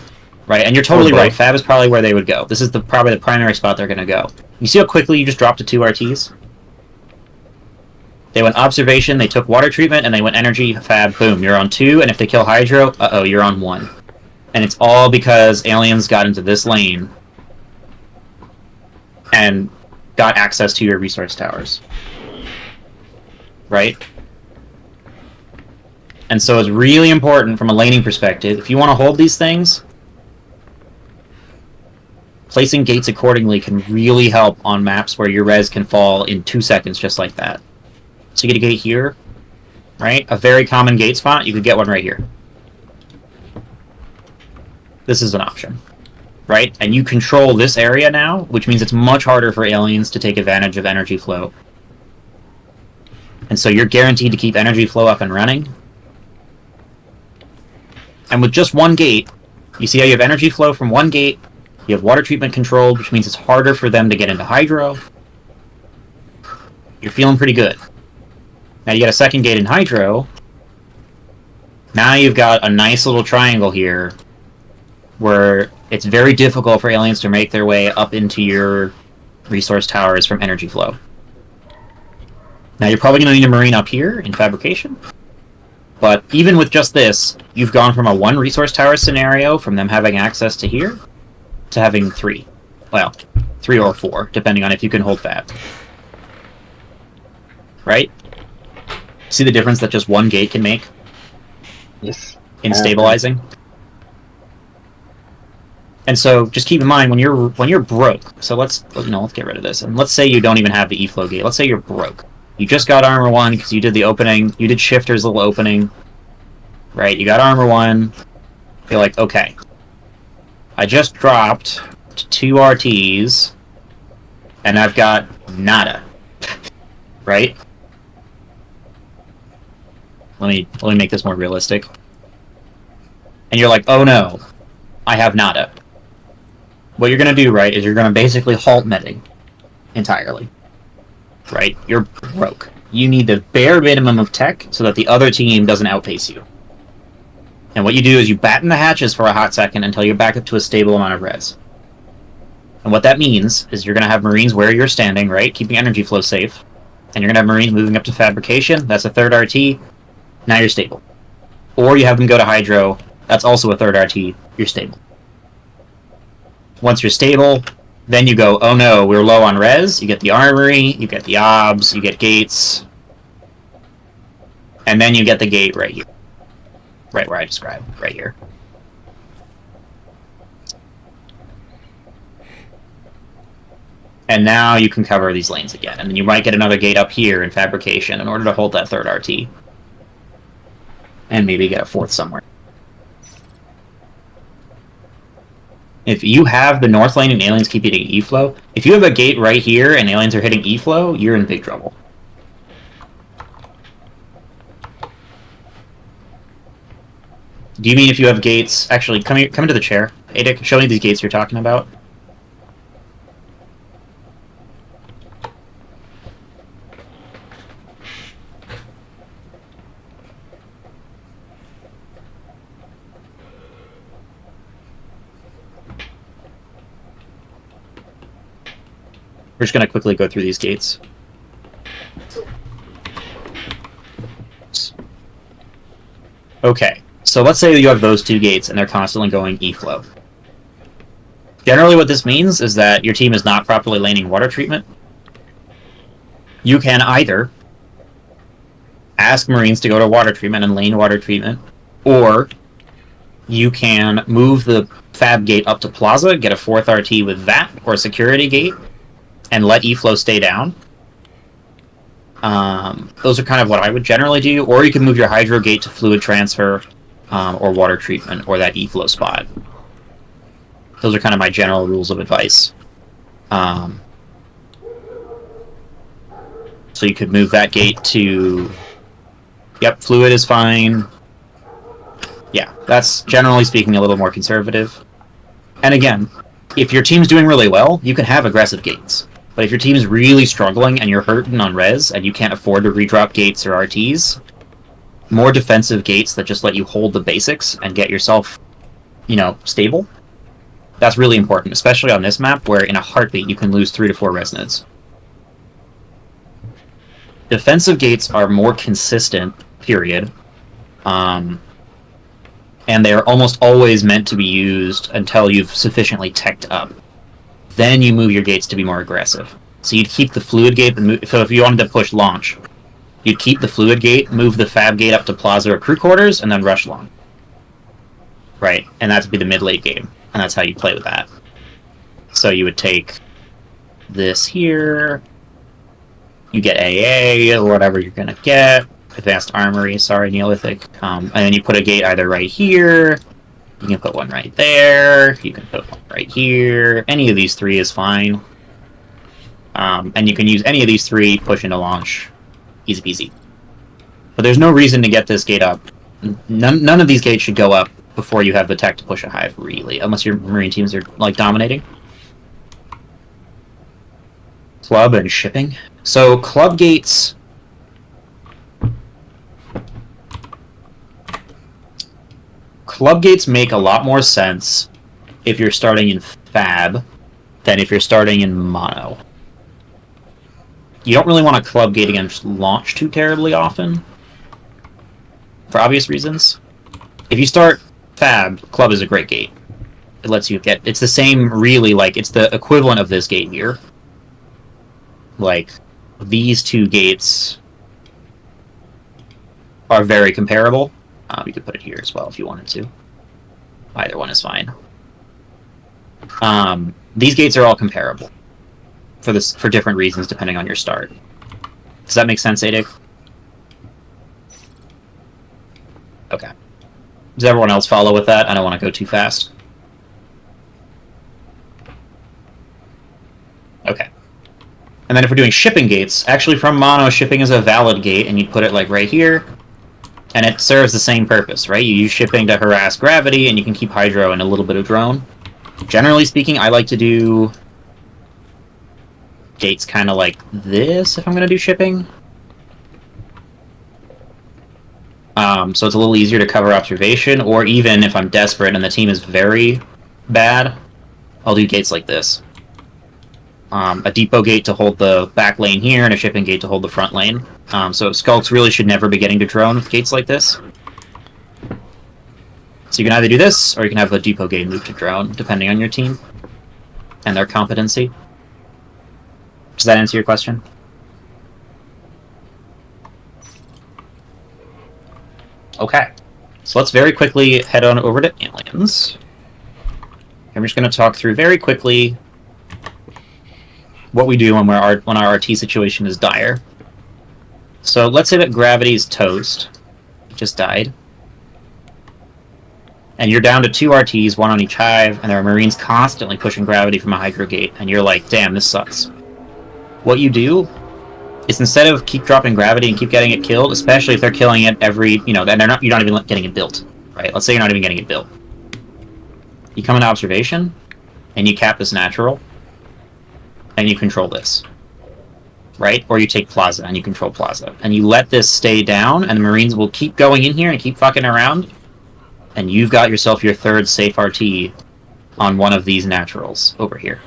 right? And you're totally right. Fab is probably where they would go. This is probably the primary spot they're gonna go. You see how quickly you just dropped to 2 RTs? They went observation, they took water treatment, and they went energy, fab, boom, you're on 2, and if they kill hydro, uh-oh, you're on 1. And it's all because aliens got into this lane and got access to your resource towers. Right? And so it's really important from a laning perspective, if you want to hold these things, placing gates accordingly can really help on maps where your res can fall in 2 seconds just like that. So you get a gate here, right? A very common gate spot, you could get one right here. This is an option. Right? And you control this area now, which means it's much harder for aliens to take advantage of energy flow. And so you're guaranteed to keep energy flow up and running. And with just one gate, you see how you have energy flow from one gate, you have water treatment controlled, which means it's harder for them to get into hydro. You're feeling pretty good. Now you got a second gate in hydro. Now you've got a nice little triangle here where it's very difficult for aliens to make their way up into your resource towers from energy flow. Now you're probably going to need a Marine up here in fabrication. But even with just this, you've gone from a 1 resource tower scenario, from them having access to here, to having 3. Well, 3 or 4, depending on if you can hold fab. Right? See the difference that just one gate can make? Yes. In stabilizing? And so just keep in mind when you're broke. So let's get rid of this. And let's say you don't even have the E-flow gate. Let's say you're broke. You just got armor 1 because you did the opening. You did Shifter's little opening. Right, you got armor 1. You're like, okay. I just dropped 2 RTs, and I've got nada. Right? Let me make this more realistic. And you're like, oh no, I have nada. What you're gonna do, right, is you're gonna basically halt netting entirely. Right? You're broke. You need the bare minimum of tech so that the other team doesn't outpace you. And what you do is you batten the hatches for a hot second until you're back up to a stable amount of res. And what that means is you're going to have Marines where you're standing, right? Keeping energy flow safe. And you're going to have Marines moving up to fabrication. That's a third RT. Now you're stable. Or you have them go to Hydro. That's also a third RT. You're stable. Once you're stable, then you go, oh no, we're low on res. You get the armory, you get the obs, you get gates. And then you get the gate right here. Right where I described, right here. And now you can cover these lanes again. And then you might get another gate up here in fabrication in order to hold that third RT. And maybe get a fourth somewhere. If you have the north lane and aliens keep hitting E-flow, if you have a gate right here and aliens are hitting E-flow, you're in big trouble. Do you mean if you have gates... Actually, come into the chair. Adic, show me these gates you're talking about. We're just going to quickly go through these gates. Okay. So let's say you have those 2 gates and they're constantly going E-flow. Generally what this means is that your team is not properly laning water treatment. You can either ask Marines to go to water treatment and lane water treatment, or you can move the fab gate up to plaza, get a 4th RT with that, or a security gate, and let E-flow stay down. Those are kind of what I would generally do, or you can move your hydro gate to fluid transfer, or water treatment, or that E-flow spot. Those are kind of my general rules of advice. So you could move that gate to... Yep, fluid is fine. Yeah, that's generally speaking a little more conservative. And again, if your team's doing really well, you can have aggressive gates. But if your team's really struggling and you're hurting on res, and you can't afford to redrop gates or RTs, more defensive gates that just let you hold the basics and get yourself, you know, stable. That's really important, especially on this map where in a heartbeat you can lose 3 to 4 res nodes. Defensive gates are more consistent, period. And they're almost always meant to be used until you've sufficiently teched up. Then you move your gates to be more aggressive. So you'd keep the fluid gate, so if you wanted to push launch, you'd keep the fluid gate, move the fab gate up to plaza or crew quarters, and then rush long. Right, and that'd be the mid-late game, and that's how you play with that. So you would take this here, you get AA, or whatever you're gonna get, advanced armory, sorry, Neolithic, and then you put a gate either right here, you can put one right there, you can put one right here, any of these 3 is fine. And you can use any of these 3, push into launch, easy peasy. But there's no reason to get this gate up. None of these gates should go up before you have the tech to push a hive, really, unless your marine teams are, like, dominating. Club and shipping. So, club gates... Club gates make a lot more sense if you're starting in fab than if you're starting in mono. You don't really want to club gate against launch too terribly often, for obvious reasons. If you start fab, club is a great gate. It lets you get... It's the same, really, like, it's the equivalent of this gate here. Like, these 2 gates are very comparable. You could put it here as well if you wanted to. Either one is fine. These gates are all comparable for different reasons depending on your start. Does that make sense, Adik? Okay. Does everyone else follow with that? I don't want to go too fast. Okay. And then if we're doing shipping gates, actually from mono, shipping is a valid gate, and you put it like right here, and it serves the same purpose, right? You use shipping to harass gravity, and you can keep hydro and a little bit of drone. Generally speaking, I like to do gates kind of like this if I'm going to do shipping. So it's a little easier to cover observation, or even if I'm desperate and the team is very bad, I'll do gates like this. A depot gate to hold the back lane here, and a shipping gate to hold the front lane. So skulks really should never be getting to drone with gates like this. So you can either do this, or you can have the depot gate move to drone, depending on your team and their competency. Does that answer your question? Okay. So let's very quickly head on over to aliens. I'm just going to talk through very quickly what we do when our RT situation is dire. So let's say that gravity's toast. It just died. And you're down to 2 RTs, 1 on each hive, and there are Marines constantly pushing gravity from a hydro gate, and you're like, damn, this sucks. What you do is instead of keep dropping gravity and keep getting it killed, especially if they're killing it every, you're not even getting it built, right? Let's say you're not even getting it built. You come into observation, and you cap this natural, and you control this, right? Or you take Plaza, and you control Plaza. And you let this stay down, and the Marines will keep going in here and keep fucking around, and you've got yourself your 3rd safe RT on one of these naturals over here.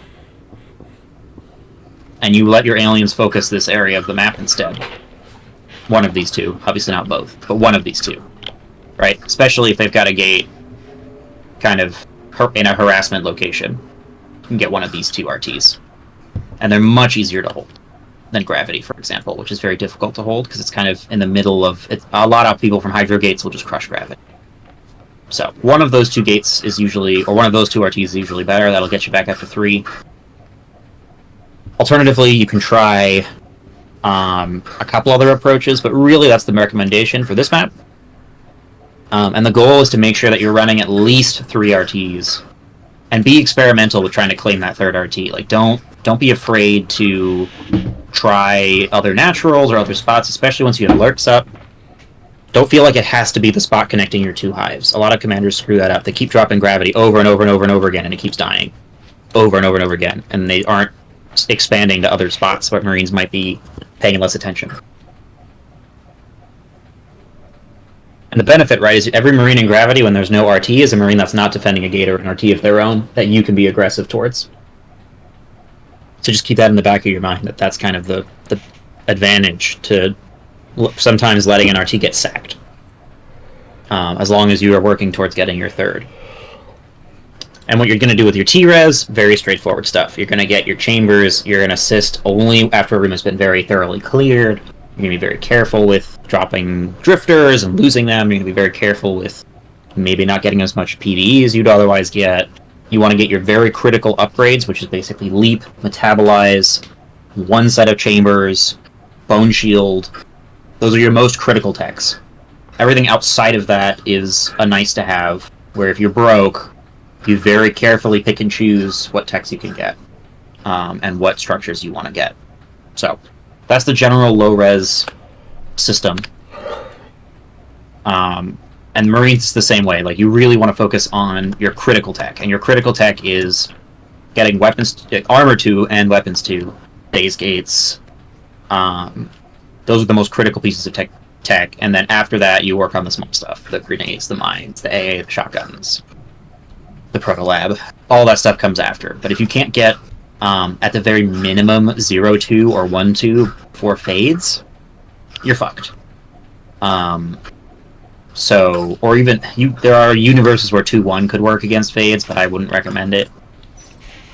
And you let your aliens focus this area of the map instead. One of these 2. Obviously not both, but one of these 2. Right? Especially if they've got a gate kind of in a harassment location. You can get one of these 2 RTs. And they're much easier to hold than gravity, for example, which is very difficult to hold because it's kind of in the middle of... a lot of people from hydro gates will just crush gravity. So, one of those 2 gates is usually... or one of those 2 RTs is usually better. That'll get you back up to 3. Alternatively, you can try a couple other approaches, but really that's the recommendation for this map. And the goal is to make sure that you're running at least 3 RTs, and be experimental with trying to claim that 3rd RT. Like, don't be afraid to try other naturals or other spots, especially once you have alerts up. Don't feel like it has to be the spot connecting your 2 hives. A lot of commanders screw that up. They keep dropping gravity over and over and over and over again, and it keeps dying over and over and over again, and they aren't expanding to other spots where Marines might be paying less attention. And the benefit, right, is every Marine in gravity, when there's no RT, is a Marine that's not defending a gate or an RT of their own that you can be aggressive towards. So just keep that in the back of your mind, that that's kind of the advantage to sometimes letting an RT get sacked. As long as you are working towards getting your 3rd. And what you're going to do with your T-Res, very straightforward stuff. You're going to get your chambers, you're going to assist only after a room has been very thoroughly cleared. You're going to be very careful with dropping drifters and losing them. You're going to be very careful with maybe not getting as much PvE as you'd otherwise get. You want to get your very critical upgrades, which is basically leap, metabolize, 1 set of chambers, bone shield. Those are your most critical techs. Everything outside of that is a nice to have, where if you're broke, you very carefully pick and choose what techs you can get, and what structures you want to get. So, that's the general low-res system. And Marines is the same way. Like, you really want to focus on your critical tech, and your critical tech is getting weapons, armor 2 and weapons 2, phase gates. Those are the most critical pieces of tech, and then after that, you work on the small stuff, the grenades, the mines, the AA, the shotguns, the proto-lab. All that stuff comes after. But if you can't get, at the very minimum, 0-2 or 1-2 for fades, you're fucked. So, or even, there are universes where 2-1 could work against fades, but I wouldn't recommend it.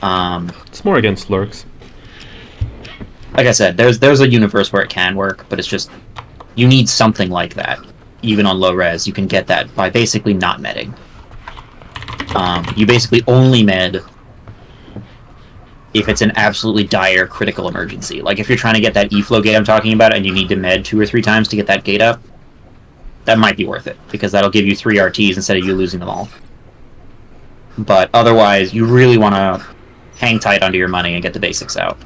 It's more against lurks. Like I said, there's a universe where it can work, but it's just, you need something like that. Even on low res, you can get that by basically not medding. You basically only med if it's an absolutely dire critical emergency. Like if you're trying to get that E-flow gate I'm talking about and you need to med 2 or 3 times to get that gate up, that might be worth it, because that'll give you 3 RTs instead of you losing them all. But otherwise, you really want to hang tight onto your money and get the basics out.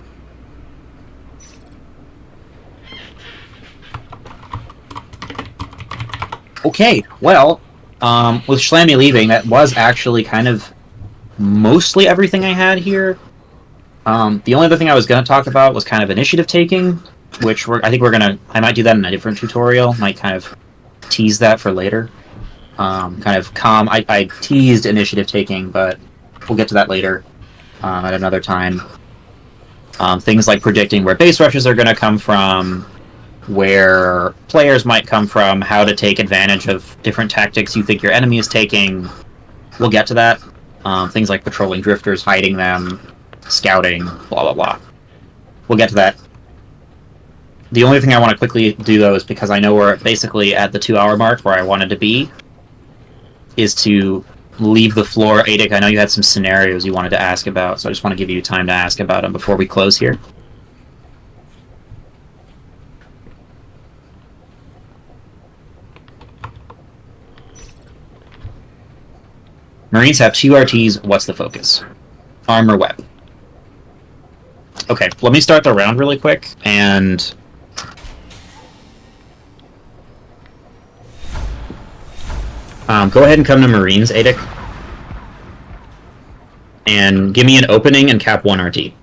Okay, well, with Schlammy leaving, that was actually kind of mostly everything I had here. The only other thing I was going to talk about was kind of initiative taking, which I think I might do that in a different tutorial, might kind of tease that for later. I teased initiative taking, but we'll get to that later at another time. Things like predicting where base rushes are going to come from, where players might come from, how to take advantage of different tactics you think your enemy is taking. We'll get to that. Things like patrolling drifters, hiding them, scouting, blah blah blah. We'll get to that. The only thing I want to quickly do, though, is because I know we're basically at the 2-hour mark where I wanted to be, is to leave the floor. Adic, I know you had some scenarios you wanted to ask about, so I just want to give you time to ask about them before we close here. Marines have 2 RTs. What's the focus? Armor, web. Okay, let me start the round really quick, and go ahead and come to Marines, Adic, and give me an opening and cap 1 RT.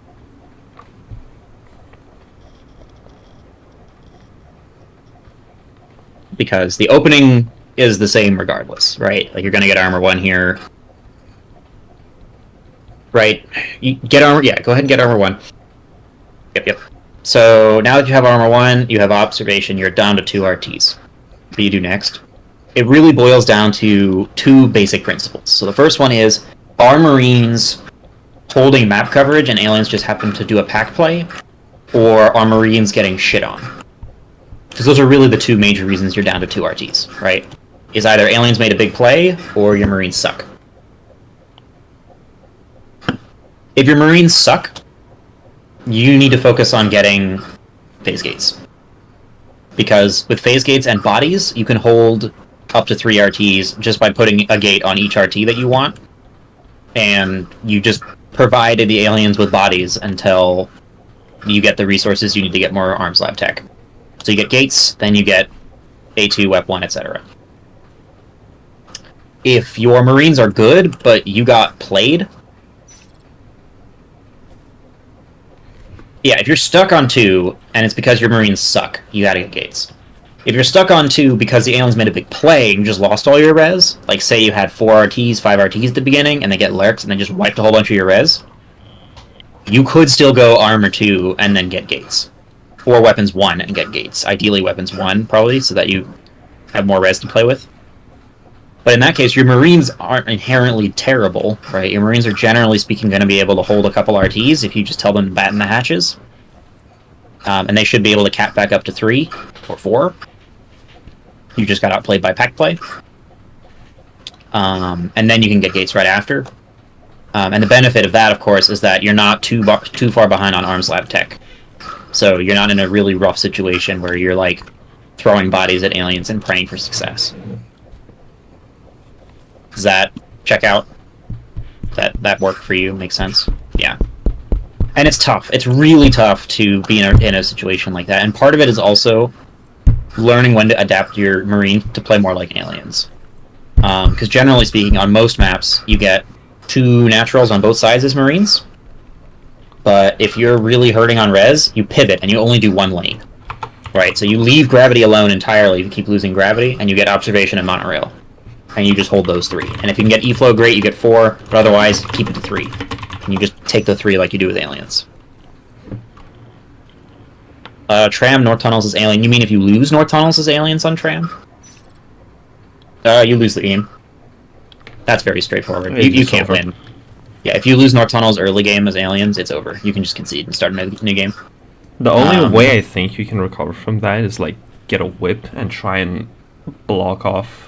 Because the opening is the same regardless, right? Like, you're going to get armor 1 here. Right? You get armor... Yeah, go ahead and get armor 1. Yep. So, now that you have armor 1, you have observation, you're down to 2 RTs. What do you do next? It really boils down to 2 basic principles. So the first one is, are Marines holding map coverage and aliens just happen to do a pack play? Or are Marines getting shit on? Because those are really the 2 major reasons you're down to 2 RTs, right? Is either aliens made a big play, or your Marines suck. If your Marines suck, you need to focus on getting phase gates. Because with phase gates and bodies, you can hold up to 3 RTs just by putting a gate on each RT that you want. And you just provided the aliens with bodies until you get the resources you need to get more arms lab tech. So you get gates, then you get A2, WEP1, etc. If your Marines are good, but you got played... Yeah, if you're stuck on 2, and it's because your Marines suck, you gotta get gates. If you're stuck on 2 because the aliens made a big play and you just lost all your res, like say you had 4 RTs, 5 RTs at the beginning, and they get lurks and they just wiped a whole bunch of your res, you could still go armor 2 and then get gates. Or weapons 1 and get gates. Ideally weapons 1, probably, so that you have more res to play with. But in that case, your Marines aren't inherently terrible, right? Your Marines are generally speaking going to be able to hold a couple RTs if you just tell them to batten the hatches. And they should be able to cap back up to 3 or 4. You just got outplayed by pack play. And then you can get gates right after. And the benefit of that, of course, is that you're not too far behind on arms lab tech. So you're not in a really rough situation where you're like throwing bodies at aliens and praying for success. Does that check out? That work for you? Make sense? Yeah. And it's tough. It's really tough to be in a situation like that. And part of it is also learning when to adapt your Marine to play more like aliens. Because generally speaking, on most maps, you get 2 naturals on both sides as Marines. But if you're really hurting on res, you pivot and you only do 1 lane. Right? So you leave gravity alone entirely if you keep losing gravity, and you get observation and monorail. And you just hold those 3. And if you can get E-flow, great, you get 4, but otherwise, keep it to 3. And you just take the 3 like you do with aliens. Tram, North Tunnels is alien. You mean if you lose North Tunnels as aliens on Tram? You lose the game. That's very straightforward. You can't win. Yeah, if you lose North Tunnels early game as aliens, it's over. You can just concede and start a new game. The only way I think you can recover from that is like get a whip and try and block off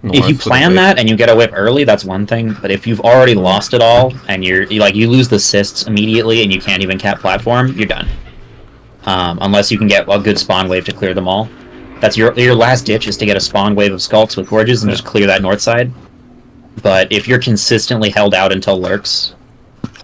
If you north with a plan whip. that and you get a whip early, that's one thing. But if you've already lost it all and you lose the cysts immediately and you can't even cap platform, you're done. Unless you can get a good spawn wave to clear them all. That's your last ditch is to get a spawn wave of skulks with gorges and just clear that north side. But if you're consistently held out until lurks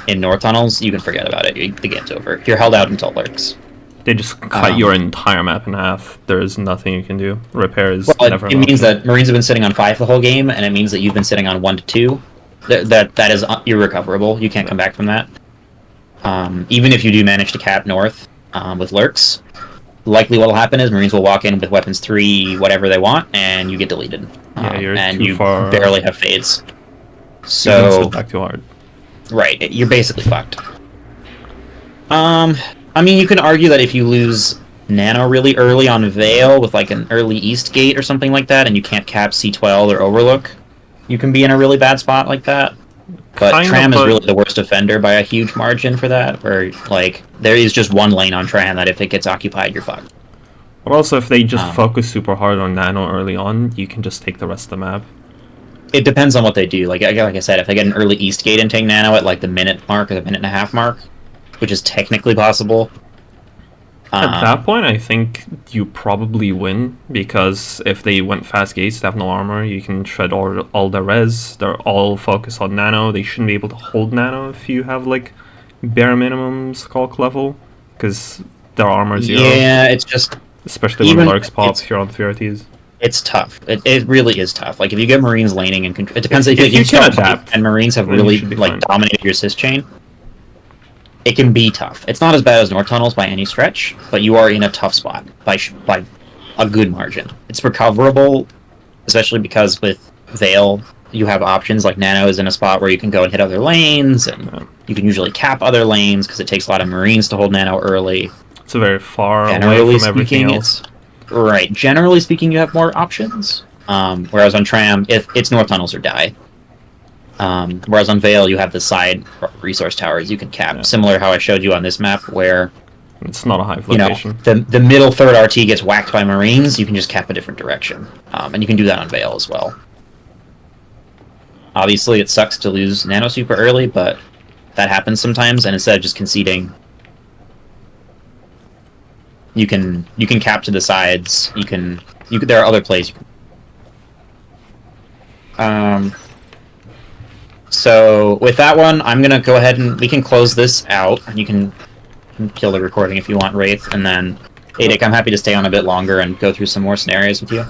in north tunnels, you can forget about it. The game's over. You're held out until lurks. They just cut your entire map in half. There is nothing you can do. Repair is Well, never it an means option. that Marines have been sitting on 5 the whole game, and it means that you've been sitting on 1 to 2. That is irrecoverable. You can't come back from that. Even if you do manage to cap north with lurks, likely what will happen is Marines will walk in with weapons 3, whatever they want, and you get deleted. Yeah, you're and too you far. barely have fades. You can So sit back too hard. right, you're basically fucked. I mean, you can argue that if you lose Nano really early on Veil with like an early East Gate or something like that, and you can't cap C12 or Overlook, you can be in a really bad spot like that. But Kinda, Tram is but- really the worst offender by a huge margin for that, where like there is just one lane on Tram that if it gets occupied, you're fucked. But also, if they just focus super hard on Nano early on, you can just take the rest of the map. It depends on what they do. Like I said, if they get an early East Gate and take Nano at like the minute mark or the minute and a half mark, which is technically possible. At that point, I think you probably win, because if they went fast gates, they have no armor, you can shred all the res, they're all focused on Nano, they shouldn't be able to hold Nano if you have like bare minimum Skulk level, because their armor is 0. Yeah, it's just Especially when even Lurks pop it's- if you're on 3RTs. it's tough. It really is tough. Like if you get Marines laning and it depends If if you you can start adapt, and Marines have then you really should be like fine. dominated your sys chain. It can be tough. It's not as bad as North Tunnels by any stretch, but you are in a tough spot by a good margin. It's recoverable, especially because with Veil, you have options like Nano is in a spot where you can go and hit other lanes, and you can usually cap other lanes because it takes a lot of Marines to hold Nano early. It's very far away Generally from everything speaking, else. right. Generally speaking, you have more options. Whereas on Tram, it's North Tunnels or die. Whereas on Veil, you have the side resource towers you can cap. Similar how I showed you on this map, where It's not a hive you know location. the middle third RT gets whacked by Marines. You can just cap a different direction, and you can do that on Veil as well. Obviously, it sucks to lose Nano super early, but that happens sometimes. And instead of just conceding, you can cap to the sides. You can there are other plays. So with that one, I'm gonna go ahead and we can close this out, and you can kill the recording if you want, Wraith, and then Adic, I'm happy to stay on a bit longer and go through some more scenarios with you.